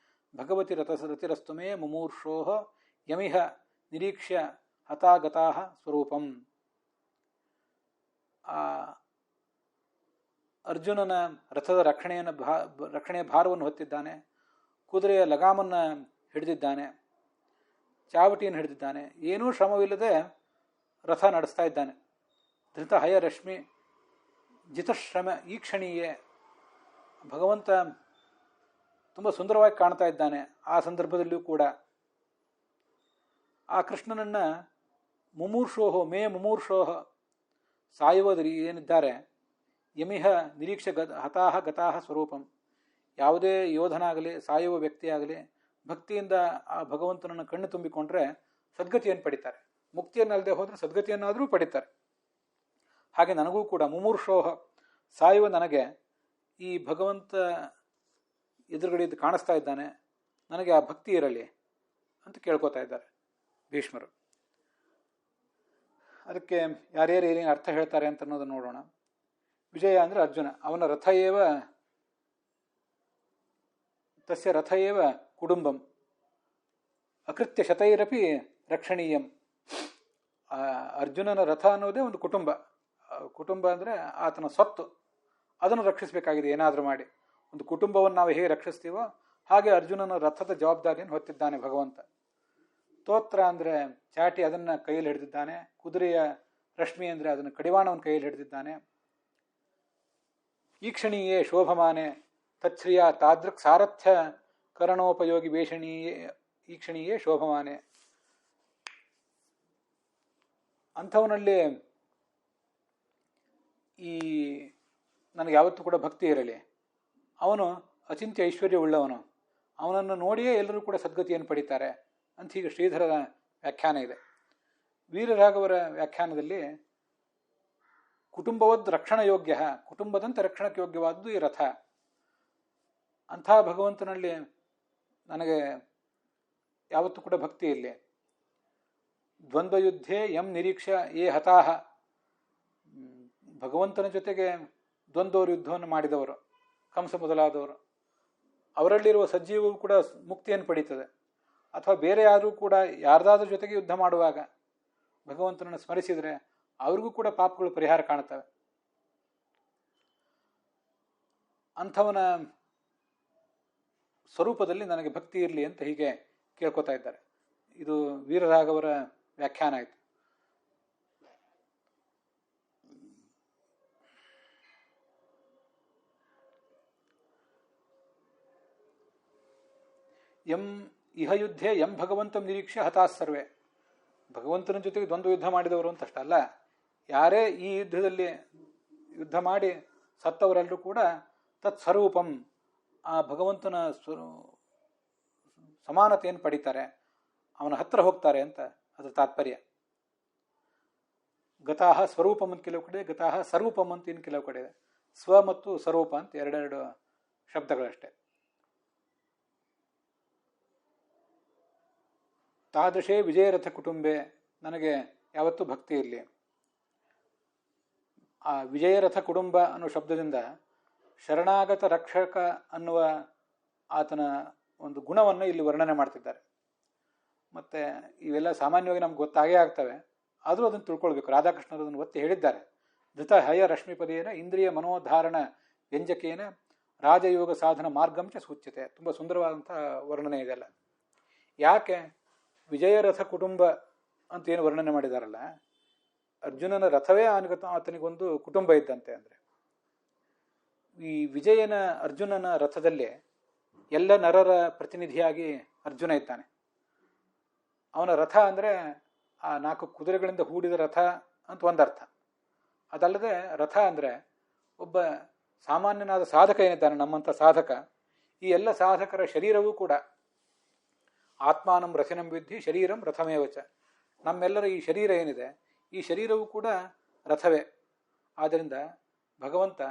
ಭಗವತಿ ರತಿರಸ್ತುಮೇ ಮುಮೂರ್ಷೋ ಯಮಿಹ ನಿರೀಕ್ಷ್ಯ ಹತಾಗತಾ ಸ್ವರೂಪಂ. ಅರ್ಜುನನ ರಥದ ರಕ್ಷಣೆಯ ಭಾರವನ್ನು ಹೊತ್ತಿದ್ದಾನೆ, ಕುದುರೆಯ ಲಗಾಮನ್ನು ಹಿಡಿದಿದ್ದಾನೆ, ಚಾವಟಿಯನ್ನು ಹಿಡಿದಿದ್ದಾನೆ, ಏನೂ ಶ್ರಮವಿಲ್ಲದೆ ರಥ ನಡೆಸ್ತಾ ಇದ್ದಾನೆ. ಧೃತ ಹಯ ರಶ್ಮಿ ಜಿತಶ್ರಮ ಈ ಕ್ಷಣೀಯೇ, ಭಗವಂತ ತುಂಬ ಸುಂದರವಾಗಿ ಕಾಣ್ತಾ ಇದ್ದಾನೆ. ಆ ಸಂದರ್ಭದಲ್ಲಿಯೂ ಕೂಡ ಆ ಕೃಷ್ಣನನ್ನು ಮುಮೂರ್ಷೋಹ ಮೇ ಮುಮೂರ್ಷೋಹ, ಸಾಯುವುದರಿ ಏನಿದ್ದಾರೆ, ಯಮಿಹ ನಿರೀಕ್ಷೆ ಹತಾಹ ಗತಾಹ ಸ್ವರೂಪಂ, ಯಾವುದೇ ಯೋಧನಾಗಲಿ ಸಾಯುವ ವ್ಯಕ್ತಿಯಾಗಲಿ ಭಕ್ತಿಯಿಂದ ಆ ಭಗವಂತನನ್ನು ಕಣ್ಣು ತುಂಬಿಕೊಂಡ್ರೆ ಸದ್ಗತಿಯನ್ನು ಪಡಿತಾರೆ. ಮುಕ್ತಿಯನ್ನಲ್ಲದೆ ಹೋದರೆ ಸದ್ಗತಿಯನ್ನಾದರೂ ಪಡಿತಾರೆ. ಹಾಗೆ ನನಗೂ ಕೂಡ ಮುಮೂರ್ಷೋಹ, ಸಾಯುವ ನನಗೆ ಈ ಭಗವಂತ ಎದುರುಗಡೆ ಕಾಣಿಸ್ತಾ ಇದ್ದಾನೆ, ನನಗೆ ಆ ಭಕ್ತಿ ಇರಲಿ ಅಂತ ಕೇಳ್ಕೊತಾ ಇದ್ದಾರೆ ಭೀಷ್ಮರು. ಅದಕ್ಕೆ ಯಾರ್ಯಾರು ಏನೇನು ಅರ್ಥ ಹೇಳ್ತಾರೆ ಅಂತ ಅನ್ನೋದನ್ನು ನೋಡೋಣ. ವಿಜಯ ಅಂದರೆ ಅರ್ಜುನ, ಅವನ ರಥ ಏವ ತಸ್ಯ ರಥ ಏವ ಕುಟುಂಬಂ ಅಕೃತ್ಯ ಶತೈರಪಿ ರಕ್ಷಣೀಯಂ. ಅರ್ಜುನನ ರಥ ಅನ್ನೋದೇ ಒಂದು ಕುಟುಂಬ. ಕುಟುಂಬ ಅಂದರೆ ಆತನ ಸೊತ್ತು, ಅದನ್ನು ರಕ್ಷಿಸಬೇಕಾಗಿದೆ ಏನಾದರೂ ಮಾಡಿ. ಒಂದು ಕುಟುಂಬವನ್ನು ನಾವು ಹೇಗೆ ರಕ್ಷಿಸ್ತೀವೋ ಹಾಗೆ ಅರ್ಜುನನ ರಥದ ಜವಾಬ್ದಾರಿಯನ್ನು ಹೊತ್ತಿದ್ದಾನೆ ಭಗವಂತ. ಸ್ತೋತ್ರ ಅಂದರೆ ಚಾಟಿ, ಅದನ್ನು ಕೈಯಲ್ಲಿ ಹಿಡಿದಿದ್ದಾನೆ. ಕುದುರೆಯ ರಶ್ಮಿ ಅಂದರೆ ಅದನ್ನು ಕಡಿವಾಣವನ್ನು ಕೈಯಲ್ಲಿ ಹಿಡಿದಿದ್ದಾನೆ. ಈಕ್ಷಣೀಯೇ ಶೋಭಮಾನೆ ತಚ್ಛ್ರಿಯ ತಾದೃಕ್ ಸಾರಥ್ಯ ಕರಣೋಪಯೋಗಿ ವೇಷಣೀಯೇ ಈಕ್ಷಣೀಯೇ ಶೋಭಮಾನೆ. ಅಂಥವನಲ್ಲಿ ಈ ನನಗೆ ಯಾವತ್ತೂ ಕೂಡ ಭಕ್ತಿ ಇರಲಿ. ಅವನು ಅಚಿಂತ್ಯ ಐಶ್ವರ್ಯವುಳ್ಳವನು, ಅವನನ್ನು ನೋಡಿಯೇ ಎಲ್ಲರೂ ಕೂಡ ಸದ್ಗತಿಯನ್ನು ಪಡೀತಾರೆ ಅಂತ ಹೀಗೆ ಶ್ರೀಧರರ ವ್ಯಾಖ್ಯಾನ ಇದೆ. ವೀರರಾಘವರ ವ್ಯಾಖ್ಯಾನದಲ್ಲಿ ಕುಟುಂಬವದ್ ರಕ್ಷಣಯೋಗ್ಯ, ಕುಟುಂಬದಂತೆ ರಕ್ಷಣಕ್ಕೆ ಯೋಗ್ಯವಾದದ್ದು ಈ ರಥ. ಅಂಥ ಭಗವಂತನಲ್ಲಿ ನನಗೆ ಯಾವತ್ತೂ ಕೂಡ ಭಕ್ತಿ ಇಲ್ಲಿ. ದ್ವಂದ್ವಯುದ್ಧೇ ಯಂ ನಿರೀಕ್ಷ ಯೇ ಹತಾಹ, ಭಗವಂತನ ಜೊತೆಗೆ ದ್ವಂದ್ವರ ಯುದ್ಧವನ್ನು ಮಾಡಿದವರು ಕಂಸ ಮೊದಲಾದವರು, ಅವರಲ್ಲಿರುವ ಸಜ್ಜೀವವು ಕೂಡ ಮುಕ್ತಿಯನ್ನು ಪಡೀತದೆ. ಅಥವಾ ಬೇರೆ ಯಾರೂ ಕೂಡ ಯಾರ್ದಾದ್ರ ಜೊತೆಗೆ ಯುದ್ಧ ಮಾಡುವಾಗ ಭಗವಂತನನ್ನು ಸ್ಮರಿಸಿದರೆ ಅವ್ರಿಗೂ ಕೂಡ ಪಾಪಗಳು ಪರಿಹಾರ ಕಾಣುತ್ತವೆ. ಅಂಥವನ ಸ್ವರೂಪದಲ್ಲಿ ನನಗೆ ಭಕ್ತಿ ಇರಲಿ ಅಂತ ಹೀಗೆ ಕೇಳ್ಕೊತಾ ಇದ್ದಾರೆ. ಇದು ವೀರರಾಘವರ ವ್ಯಾಖ್ಯಾನ ಆಯಿತು. ಯಂ ಇಹ ಯುದ್ಧೇ ಯಂ ಭಗವಂತಂ ನಿರೀಕ್ಷೆ ಹತಾಸ್ ಸರ್ವೇ, ಭಗವಂತನ ಜೊತೆಗೆ ದ್ವಂದ್ವ ಯುದ್ಧ ಮಾಡಿದವರು ಅಂತಷ್ಟಲ್ಲ, ಯಾರೇ ಈ ಯುದ್ಧದಲ್ಲಿ ಯುದ್ಧ ಮಾಡಿ ಸತ್ತವರೆಲ್ಲರೂ ಕೂಡ ತತ್ಸ್ವರೂಪಂ, ಆ ಭಗವಂತನ ಸಮಾನತೆಯನ್ನು ಪಡೀತಾರೆ, ಅವನ ಹತ್ರ ಹೋಗ್ತಾರೆ ಅಂತ ಅದರ ತಾತ್ಪರ್ಯ. ಗತಾಹ ಸ್ವರೂಪಂ ಅಂತ ಕೆಲವು ಕಡೆ, ಗತಾಹ ಸ್ವರೂಪಂ ಅಂತ ಇನ್ನು ಕೆಲವು ಕಡೆ ಇದೆ. ಸ್ವ ಮತ್ತು ಸ್ವರೂಪ ಅಂತ ಎರಡೆರಡು ಶಬ್ದಗಳಷ್ಟೇ. ತಾದೃಶೇ ವಿಜಯರಥ ಕುಟುಂಬೆ, ನನಗೆ ಯಾವತ್ತೂ ಭಕ್ತಿ ಇರಲಿ. ಆ ವಿಜಯರಥ ಕುಟುಂಬ ಅನ್ನೋ ಶಬ್ದದಿಂದ ಶರಣಾಗತ ರಕ್ಷಕ ಅನ್ನುವ ಆತನ ಒಂದು ಗುಣವನ್ನು ಇಲ್ಲಿ ವರ್ಣನೆ ಮಾಡ್ತಿದ್ದಾರೆ. ಮತ್ತು ಇವೆಲ್ಲ ಸಾಮಾನ್ಯವಾಗಿ ನಮ್ಗೆ ಗೊತ್ತಾಗೇ ಆಗ್ತವೆ, ಆದರೂ ಅದನ್ನು ತಿಳ್ಕೊಳ್ಬೇಕು. ರಾಧಾಕೃಷ್ಣರು ಅದನ್ನು ಒತ್ತಿ ಹೇಳಿದ್ದಾರೆ. ಧೃತ ಹಯ ರಶ್ಮಿಪದೇನ ಇಂದ್ರಿಯ ಮನೋಧಾರಣ ವ್ಯಂಜಕೇನ ರಾಜಯೋಗ ಸಾಧನ ಮಾರ್ಗಂಚ ಸೂಚ್ಯತೆ. ತುಂಬ ಸುಂದರವಾದಂಥ ವರ್ಣನೆ ಇದೆಲ್ಲ. ಯಾಕೆ ವಿಜಯರಥ ಕುಟುಂಬ ಅಂತ ಏನು ವರ್ಣನೆ ಮಾಡಿದಾರಲ್ಲ, ಅರ್ಜುನನ ರಥವೇ ಆತನಿಗೊಂದು ಕುಟುಂಬ ಇದ್ದಂತೆ. ಅಂದರೆ ಈ ಅರ್ಜುನನ ರಥದಲ್ಲಿ ಎಲ್ಲ ನರರ ಪ್ರತಿನಿಧಿಯಾಗಿ ಅರ್ಜುನ ಇದ್ದಾನೆ. ಅವನ ರಥ ಅಂದರೆ ಆ 4 ಕುದುರೆಗಳಿಂದ ಹೂಡಿದ ರಥ ಅಂತ ಒಂದರ್ಥ. ಅದಲ್ಲದೆ ರಥ ಅಂದರೆ ಒಬ್ಬ ಸಾಮಾನ್ಯನಾದ ಸಾಧಕ ಏನಿದ್ದಾನೆ, ನಮ್ಮಂಥ ಸಾಧಕ, ಈ ಎಲ್ಲ ಸಾಧಕರ ಶರೀರವೂ ಕೂಡ ಆತ್ಮಾನಂ ರಥಿನಂ ವಿದ್ಧಿ ಶರೀರಂ ರಥಮೇವಚ. ನಮ್ಮೆಲ್ಲರ ಈ ಶರೀರ ಏನಿದೆ, ಈ ಶರೀರವೂ ಕೂಡ ರಥವೇ. ಆದ್ದರಿಂದ ಭಗವಂತ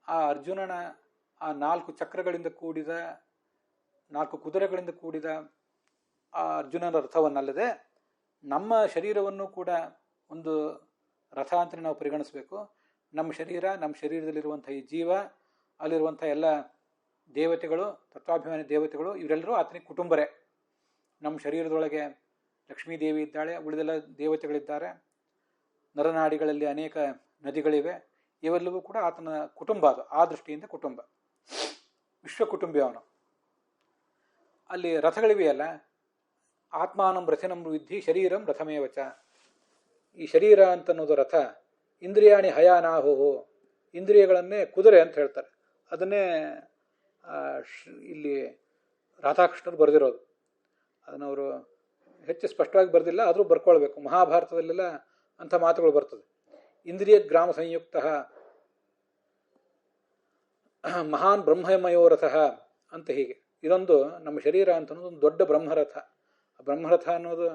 ಆ ಅರ್ಜುನನ ಆ 4 ಚಕ್ರಗಳಿಂದ ಕೂಡಿದ 4 ಕುದುರೆಗಳಿಂದ ಕೂಡಿದ ಆ ಅರ್ಜುನನ ರಥವನ್ನಲ್ಲದೆ ನಮ್ಮ ಶರೀರವನ್ನು ಕೂಡ ಒಂದು ರಥ ಅಂತಲೇ ನಾವು ಪರಿಗಣಿಸಬೇಕು. ನಮ್ಮ ಶರೀರದಲ್ಲಿರುವಂಥ ಈ ಜೀವ, ಅಲ್ಲಿರುವಂಥ ಎಲ್ಲ ದೇವತೆಗಳು, ತತ್ವಾಭಿಮಾನಿ ದೇವತೆಗಳು, ಇವರೆಲ್ಲರೂ ಆತನಿಗೆ ಕುಟುಂಬರೇ. ನಮ್ಮ ಶರೀರದೊಳಗೆ ಲಕ್ಷ್ಮೀದೇವಿ ಇದ್ದಾಳೆ, ಉಳಿದೆಲ್ಲ ದೇವತೆಗಳಿದ್ದಾರೆ, ನರನಾಡಿಗಳಲ್ಲಿ ಅನೇಕ ನದಿಗಳಿವೆ, ಇವೆಲ್ಲವೂ ಕೂಡ ಆತನ ಕುಟುಂಬ. ಅದು ಆ ದೃಷ್ಟಿಯಿಂದ ಕುಟುಂಬ, ವಿಶ್ವಕುಟುಂಬಿ ಅವನು. ಅಲ್ಲಿ ರಥಗಳಿವೆಯಲ್ಲ, ಆತ್ಮಾನಂ ರಥಿನಂ ವಿದ್ಧಿ ಶರೀರಂ ರಥಮೇವಚ. ಈ ಶರೀರ ಅಂತನ್ನೋದು ರಥ. ಇಂದ್ರಿಯಾಣಿ ಹಯಾನಾಹೋಹೋ, ಇಂದ್ರಿಯಗಳನ್ನೇ ಕುದುರೆ ಅಂತ ಹೇಳ್ತಾರೆ. ಅದನ್ನೇ ಇಲ್ಲಿ ರಾಧಾಕೃಷ್ಣರು ಬರೆದಿರೋದು. ಅದನ್ನು ಅವರು ಹೆಚ್ಚು ಸ್ಪಷ್ಟವಾಗಿ ಬರೆದಿಲ್ಲ, ಆದರೂ ಬರ್ಕೊಳ್ಬೇಕು. ಮಹಾಭಾರತದಲ್ಲೆಲ್ಲ ಅಂಥ ಮಾತುಗಳು ಬರ್ತದೆ. ಇಂದ್ರಿಯ ಗ್ರಾಮ ಸಂಯುಕ್ತ ಮಹಾನ್ ಬ್ರಹ್ಮಮಯೋ ರಥ ಅಂತ. ಹೀಗೆ ಇದೊಂದು ನಮ್ಮ ಶರೀರ ಅಂತ ಅನ್ನೋದು ಒಂದು ದೊಡ್ಡ ಬ್ರಹ್ಮರಥ. ಬ್ರಹ್ಮರಥ ಅನ್ನೋದು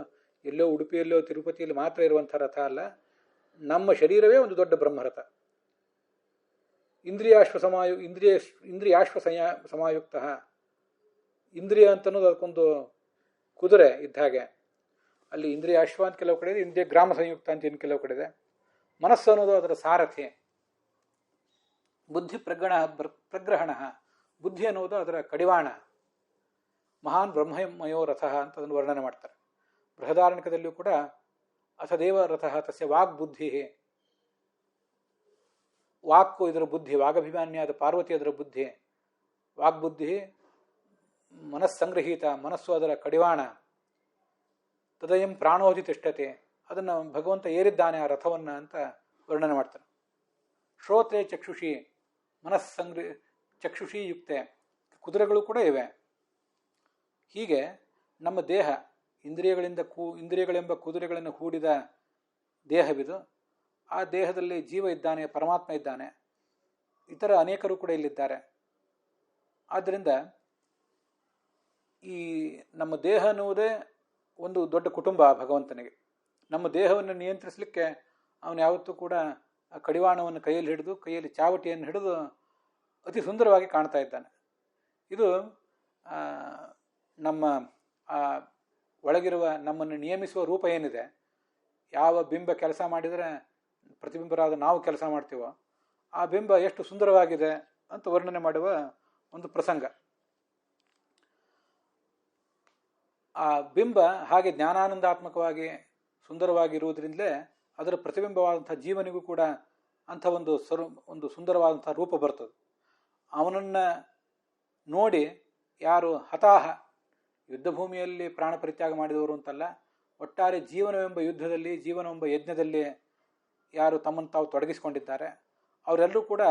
ಎಲ್ಲೋ ಉಡುಪಿಯಲ್ಲೋ ತಿರುಪತಿಯಲ್ಲಿ ಮಾತ್ರ ಇರುವಂಥ ರಥ ಅಲ್ಲ, ನಮ್ಮ ಶರೀರವೇ ಒಂದು ದೊಡ್ಡ ಬ್ರಹ್ಮರಥ. ಇಂದ್ರಿಯಾಶ್ವ ಸಮಾಯುಕ್ತ. ಇಂದ್ರಿಯ ಅಂತನ್ನೋದು ಅದಕ್ಕೊಂದು ಕುದುರೆ ಇದ್ದ ಹಾಗೆ. ಅಲ್ಲಿ ಇಂದ್ರಿಯಾಶ್ವ ಅಂತ ಕೆಲವು ಕಡೆ ಇದೆ, ಇಂದ್ರಿಯ ಗ್ರಾಮ ಸಂಯುಕ್ತ ಅಂತ ಇನ್ನು ಕೆಲವು ಕಡೆ ಇದೆ. ಮನಸ್ಸು ಅನ್ನೋದು ಅದರ ಸಾರಥಿ. ಬುದ್ಧಿ ಪ್ರಗ್ರಹಣ, ಬುದ್ಧಿ ಅನ್ನೋದು ಅದರ ಕಡಿವಾಣ. ಮಹಾನ್ ಬ್ರಹ್ಮಮಯೋ ರಥ ಅಂತ ಅದನ್ನು ವರ್ಣನೆ ಮಾಡ್ತಾರೆ. ಬೃಹದಾರಣ್ಯಕದಲ್ಲಿಯೂ ಕೂಡ ಅಥದೇವ ರಥ ತಸ್ಯ ವಾಗ್ಬುದ್ಧಿ, ವಾಕ್ಕು ಇದರ ಬುದ್ಧಿ, ವಾಗಭಿಮಾನ್ಯಾದ ಪಾರ್ವತಿ ಅದರ ಬುದ್ಧಿ, ವಾಗ್ಬುದ್ಧಿ ಮನಸ್ಸಂಗ್ರಹೀತ, ಮನಸ್ಸು ಅದರ ಕಡಿವಾಣ. ತದಯಂ ಪ್ರಾಣೋಧಿ ತಿಷ್ಠತೆ, ಅದನ್ನು ಭಗವಂತ ಏರಿದ್ದಾನೆ ಆ ರಥವನ್ನು ಅಂತ ವರ್ಣನೆ ಮಾಡ್ತಾನೆ. ಶ್ರೋತ್ರೆ ಚಕ್ಷುಷಿ, ಚಕ್ಷುಷಿ ಯುಕ್ತೆ, ಕುದುರೆಗಳು ಕೂಡ ಇವೆ. ಹೀಗೆ ನಮ್ಮ ದೇಹ ಇಂದ್ರಿಯಗಳೆಂಬ ಕುದುರೆಗಳನ್ನು ಹೂಡಿದ ದೇಹವಿದು. ಆ ದೇಹದಲ್ಲಿ ಜೀವ ಇದ್ದಾನೆ, ಪರಮಾತ್ಮ ಇದ್ದಾನೆ, ಇತರ ಅನೇಕರು ಕೂಡ ಇಲ್ಲಿದ್ದಾರೆ. ಆದ್ದರಿಂದ ಈ ನಮ್ಮ ದೇಹ ಅನ್ನುವುದೇ ಒಂದು ದೊಡ್ಡ ಕುಟುಂಬ ಭಗವಂತನಿಗೆ. ನಮ್ಮ ದೇಹವನ್ನು ನಿಯಂತ್ರಿಸಲಿಕ್ಕೆ ಅವನು ಯಾವತ್ತೂ ಕೂಡ ಆ ಕಡಿವಾಣವನ್ನು ಕೈಯಲ್ಲಿ ಚಾವಟಿಯನ್ನು ಹಿಡಿದು ಅತಿ ಸುಂದರವಾಗಿ ಕಾಣ್ತಾ ಇದ್ದಾನೆ. ಇದು ನಮ್ಮ ಆ ಒಳಗಿರುವ ನಮ್ಮನ್ನು ನಿಯಮಿಸುವ ರೂಪ ಏನಿದೆ, ಯಾವ ಬಿಂಬ ಕೆಲಸ ಮಾಡಿದರೆ ಪ್ರತಿಬಿಂಬರಾದ ನಾವು ಕೆಲಸ ಮಾಡ್ತೀವೋ ಆ ಬಿಂಬ ಎಷ್ಟು ಸುಂದರವಾಗಿದೆ ಅಂತ ವರ್ಣನೆ ಮಾಡುವ ಒಂದು ಪ್ರಸಂಗ. ಆ ಬಿಂಬ ಹಾಗೆ ಜ್ಞಾನಾನಂದಾತ್ಮಕವಾಗಿ ಸುಂದರವಾಗಿರುವುದರಿಂದಲೇ ಅದರ ಪ್ರತಿಬಿಂಬವಾದಂಥ ಜೀವನಿಗೂ ಕೂಡ ಅಂಥ ಒಂದು ಸುಂದರವಾದಂಥ ರೂಪ ಬರ್ತದೆ. ಅವನನ್ನು ನೋಡಿ ಯಾರು ಹತಾಹ, ಯುದ್ಧಭೂಮಿಯಲ್ಲಿ ಪ್ರಾಣ ಪರಿತ್ಯಾಗ ಮಾಡಿದವರು ಅಂತಲ್ಲ, ಒಟ್ಟಾರೆ ಜೀವನವೆಂಬ ಯುದ್ಧದಲ್ಲಿ, ಜೀವನವೆಂಬ ಯಜ್ಞದಲ್ಲಿ ಯಾರು ತಮ್ಮನ್ನು ತಾವು ತೊಡಗಿಸಿಕೊಂಡಿದ್ದಾರೆ ಅವರೆಲ್ಲರೂ ಕೂಡ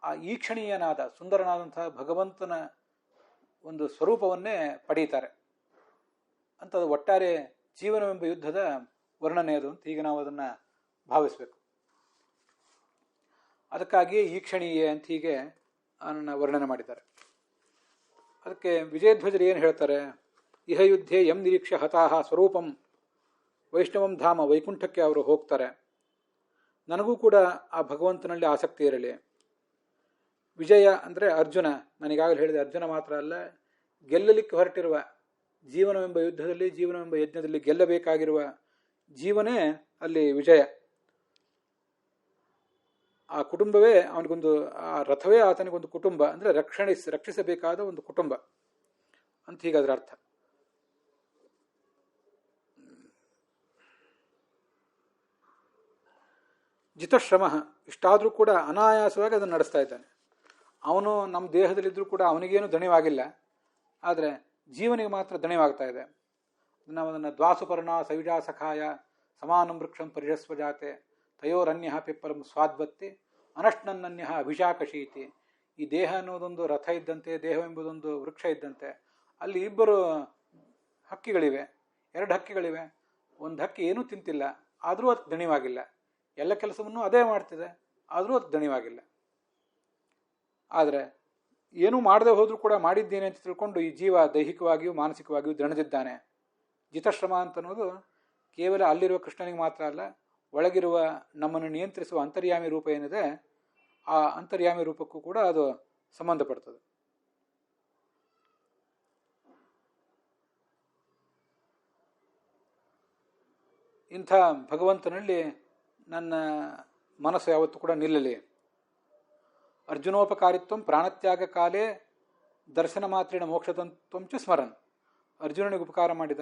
ಆ ಈಕ್ಷಣೀಯನಾದ ಸುಂದರನಾದಂತಹ ಭಗವಂತನ ಒಂದು ಸ್ವರೂಪವನ್ನೇ ಪಡೀತಾರೆ ಅಂತ. ಒಟ್ಟಾರೆ ಜೀವನವೆಂಬ ಯುದ್ಧದ ವರ್ಣನೆ ಅದು ಅಂತ ಈಗ ನಾವು ಅದನ್ನು ಭಾವಿಸಬೇಕು. ಅದಕ್ಕಾಗಿಯೇ ಈಕ್ಷಣೀಯ ಅಂತ ಹೀಗೆ ಅದನ್ನು ವರ್ಣನೆ ಮಾಡಿದ್ದಾರೆ. ಅದಕ್ಕೆ ವಿಜಯಧ್ವಜರು ಏನು ಹೇಳ್ತಾರೆ, ಇಹ ಯುದ್ಧೇ ಯಂ ನಿರೀಕ್ಷೆ ಹತಾಹ ಸ್ವರೂಪಂ ವೈಷ್ಣವಂ ಧಾಮ, ವೈಕುಂಠಕ್ಕೆ ಅವರು ಹೋಗ್ತಾರೆ. ನನಗೂ ಕೂಡ ಆ ಭಗವಂತನಲ್ಲಿ ಆಸಕ್ತಿ ಇರಲಿ. ವಿಜಯ ಅಂದರೆ ಅರ್ಜುನ, ನನಗಾಗಲೇ ಹೇಳಿದೆ, ಅರ್ಜುನ ಮಾತ್ರ ಅಲ್ಲ, ಗೆಲ್ಲಲಿಕ್ಕೆ ಹೊರಟಿರುವ ಜೀವನವೆಂಬ ಯುದ್ಧದಲ್ಲಿ, ಜೀವನವೆಂಬ ಯಜ್ಞದಲ್ಲಿ ಗೆಲ್ಲಬೇಕಾಗಿರುವ ಜೀವನೇ ಅಲ್ಲಿ ವಿಜಯ. ಆ ಕುಟುಂಬವೇ ಅವನಿಗೊಂದು, ಆ ರಥವೇ ಆತನಿಗೊಂದು ಕುಟುಂಬ, ಅಂದರೆ ರಕ್ಷಿಸಬೇಕಾದ ಒಂದು ಕುಟುಂಬ ಅಂತ ಹೀಗೆ ಅದರ ಅರ್ಥ. ಜಿತಶ್ರಮ, ಇಷ್ಟಾದರೂ ಕೂಡ ಅನಾಯಾಸವಾಗಿ ಅದನ್ನು ನಡೆಸ್ತಾ ಇದ್ದಾನೆ. ಅವನು ನಮ್ಮ ದೇಹದಲ್ಲಿದ್ದರೂ ಕೂಡ ಅವನಿಗೇನು ದಣಿವಾಗಿಲ್ಲ. ಆದರೆ ಜೀವನಿಗೆ ಮಾತ್ರ ದಣಿವಾಗ್ತಾ ಇದೆ. ನಾವು ಅದನ್ನು ದ್ವಾಸುಪರ್ಣ ಸವಿಜಾ ಸಖಾಯ ಸಮಾನಂ ವೃಕ್ಷಂ ಪರಿರಸ್ವ ಜಾತೆ ತಯೋರನ್ಯ ಪಿಪ್ಪಲಂ ಸ್ವಾದ್ವತ್ತಿ ಅನಶ್ನನ್ನನ್ಯ ಅಭಿಷಾಕಶೀತಿ. ಈ ದೇಹ ಅನ್ನೋದೊಂದು ರಥ ಇದ್ದಂತೆ, ದೇಹವೆಂಬುದೊಂದು ವೃಕ್ಷ ಇದ್ದಂತೆ. ಅಲ್ಲಿ ಇಬ್ಬರು ಹಕ್ಕಿಗಳಿವೆ, 2 ಹಕ್ಕಿಗಳಿವೆ. ಒಂದು ಹಕ್ಕಿ ಏನೂ ತಿಂತಿಲ್ಲ, ಆದರೂ ಅದು ದಣಿವಾಗಿಲ್ಲ. ಎಲ್ಲ ಕೆಲಸವನ್ನು ಅದೇ ಮಾಡ್ತಿದೆ, ಆದರೂ ಅದು ದಣಿವಾಗಿಲ್ಲ. ಆದರೆ ಏನೂ ಮಾಡದೆ ಹೋದರೂ ಕೂಡ ಮಾಡಿದ್ದೇನೆ ಅಂತ ತಿಳ್ಕೊಂಡು ಈ ಜೀವ ದೈಹಿಕವಾಗಿಯೂ ಮಾನಸಿಕವಾಗಿಯೂ ದಣದಿದ್ದಾನೆ. ಜಿತಶ್ರಮ ಅಂತನ್ನೋದು ಕೇವಲ ಅಲ್ಲಿರುವ ಕೃಷ್ಣನಿಗೆ ಮಾತ್ರ ಅಲ್ಲ, ಒಳಗಿರುವ ನಮ್ಮನ್ನು ನಿಯಂತ್ರಿಸುವ ಅಂತರ್ಯಾಮಿ ರೂಪ ಏನಿದೆ ಆ ಅಂತರ್ಯಾಮಿ ರೂಪಕ್ಕೂ ಕೂಡ ಅದು ಸಂಬಂಧಪಡ್ತದೆ. ಇಂಥ ಭಗವಂತನಲ್ಲಿ ನನ್ನ ಮನಸ್ಸು ಯಾವತ್ತೂ ಕೂಡ ನಿಲ್ಲಲಿ. ಅರ್ಜುನೋಪಕಾರಿತ್ವ ಪ್ರಾಣತ್ಯಾಗ ಕಾಲೇ ದರ್ಶನ ಮಾತ್ರೇಣ ಮೋಕ್ಷತಂತ್ವಂಚ ಸ್ಮರನ್. ಅರ್ಜುನನಿಗೆ ಉಪಕಾರ ಮಾಡಿದ,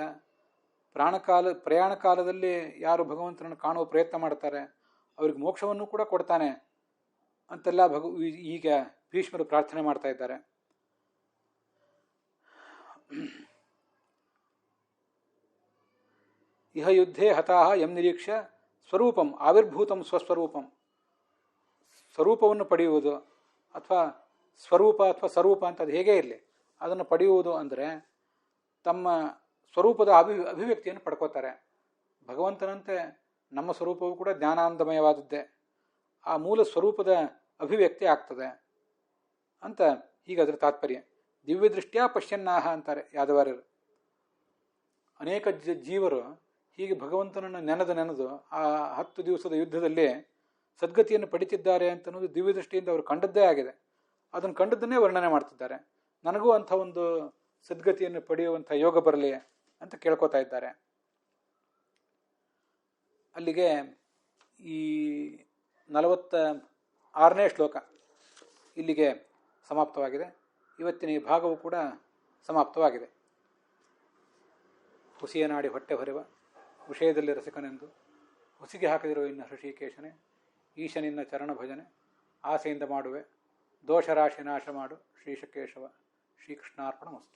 ಪ್ರಯಾಣ ಕಾಲದಲ್ಲಿ ಯಾರು ಭಗವಂತನನ್ನು ಕಾಣುವ ಪ್ರಯತ್ನ ಮಾಡ್ತಾರೆ ಅವ್ರಿಗೆ ಮೋಕ್ಷವನ್ನು ಕೂಡ ಕೊಡ್ತಾನೆ ಅಂತೆಲ್ಲ ಈಗ ಭೀಷ್ಮರು ಪ್ರಾರ್ಥನೆ ಮಾಡ್ತಾ ಇದ್ದಾರೆ. ಇಹ ಯುದ್ಧೇ ಹತಾಹ ಯಂ ನಿರೀಕ್ಷ್ಯ ಸ್ವರೂಪಂ ಆವಿರ್ಭೂತಂ ಸ್ವಸ್ವರೂಪಂ. ಸ್ವರೂಪವನ್ನು ಪಡೆಯುವುದು ಅಥವಾ ಸ್ವರೂಪ ಅಥವಾ ಸ್ವರೂಪ ಅಂತ ಅದು ಹೇಗೇ ಇರಲಿ, ಅದನ್ನು ಪಡೆಯುವುದು ಅಂದರೆ ತಮ್ಮ ಸ್ವರೂಪದ ಅಭಿವ್ಯಕ್ತಿಯನ್ನು ಪಡ್ಕೋತಾರೆ. ಭಗವಂತನಂತೆ ನಮ್ಮ ಸ್ವರೂಪವು ಕೂಡ ಜ್ಞಾನಾನಂದಮಯವಾದದ್ದೇ. ಆ ಮೂಲ ಸ್ವರೂಪದ ಅಭಿವ್ಯಕ್ತಿ ಆಗ್ತದೆ ಅಂತ ಹೀಗದರ ತಾತ್ಪರ್ಯ. ದಿವ್ಯ ದೃಷ್ಟಿಯ ಪಶ್ಯನ್ನಾಹ ಅಂತಾರೆ ಯಾದವಾರ್ಯರು. ಅನೇಕ ಜೀವರು ಹೀಗೆ ಭಗವಂತನನ್ನು ನೆನೆದು ಆ 10 ದಿವಸದ ಯುದ್ಧದಲ್ಲಿ ಸದ್ಗತಿಯನ್ನು ಪಡಿತಿದ್ದಾರೆ ಅಂತನ್ನೋದು ದಿವ್ಯ ದೃಷ್ಟಿಯಿಂದ ಅವರು ಕಂಡದ್ದೇ ಆಗಿದೆ. ಅದನ್ನು ಕಂಡದ್ದನ್ನೇ ವರ್ಣನೆ ಮಾಡ್ತಿದ್ದಾರೆ. ನನಗೂ ಅಂಥ ಒಂದು ಸದ್ಗತಿಯನ್ನು ಪಡೆಯುವಂಥ ಯೋಗ ಬರಲಿ ಅಂತ ಕೇಳ್ಕೊತಾ ಇದ್ದಾರೆ. ಅಲ್ಲಿಗೆ ಈ 46ನೇ ಶ್ಲೋಕ ಇಲ್ಲಿಗೆ ಸಮಾಪ್ತವಾಗಿದೆ. ಇವತ್ತಿನ ಈ ಭಾಗವು ಕೂಡ ಸಮಾಪ್ತವಾಗಿದೆ. ಹುಸಿಯ ನಾಡಿ ಹೊಟ್ಟೆ ಹೊರೆವ ವಿಷಯದಲ್ಲಿ ರಸಿಕನೆಂದು ಹುಸಿಗೆ ಹಾಕದಿರುವ ಇನ್ನು ಹೃಷಿಕೇಶನೇ, ಈಶನಿನ್ನ ಚರಣ ಭಜನೆ ಆಸೆಯಿಂದ ಮಾಡುವೆ, ದೋಷರಾಶಿ ನಾಶ ಮಾಡು ಶ್ರೀಶಕೇಶವ. ಶ್ರೀಕೃಷ್ಣಾರ್ಪಣಮಸ್ತು.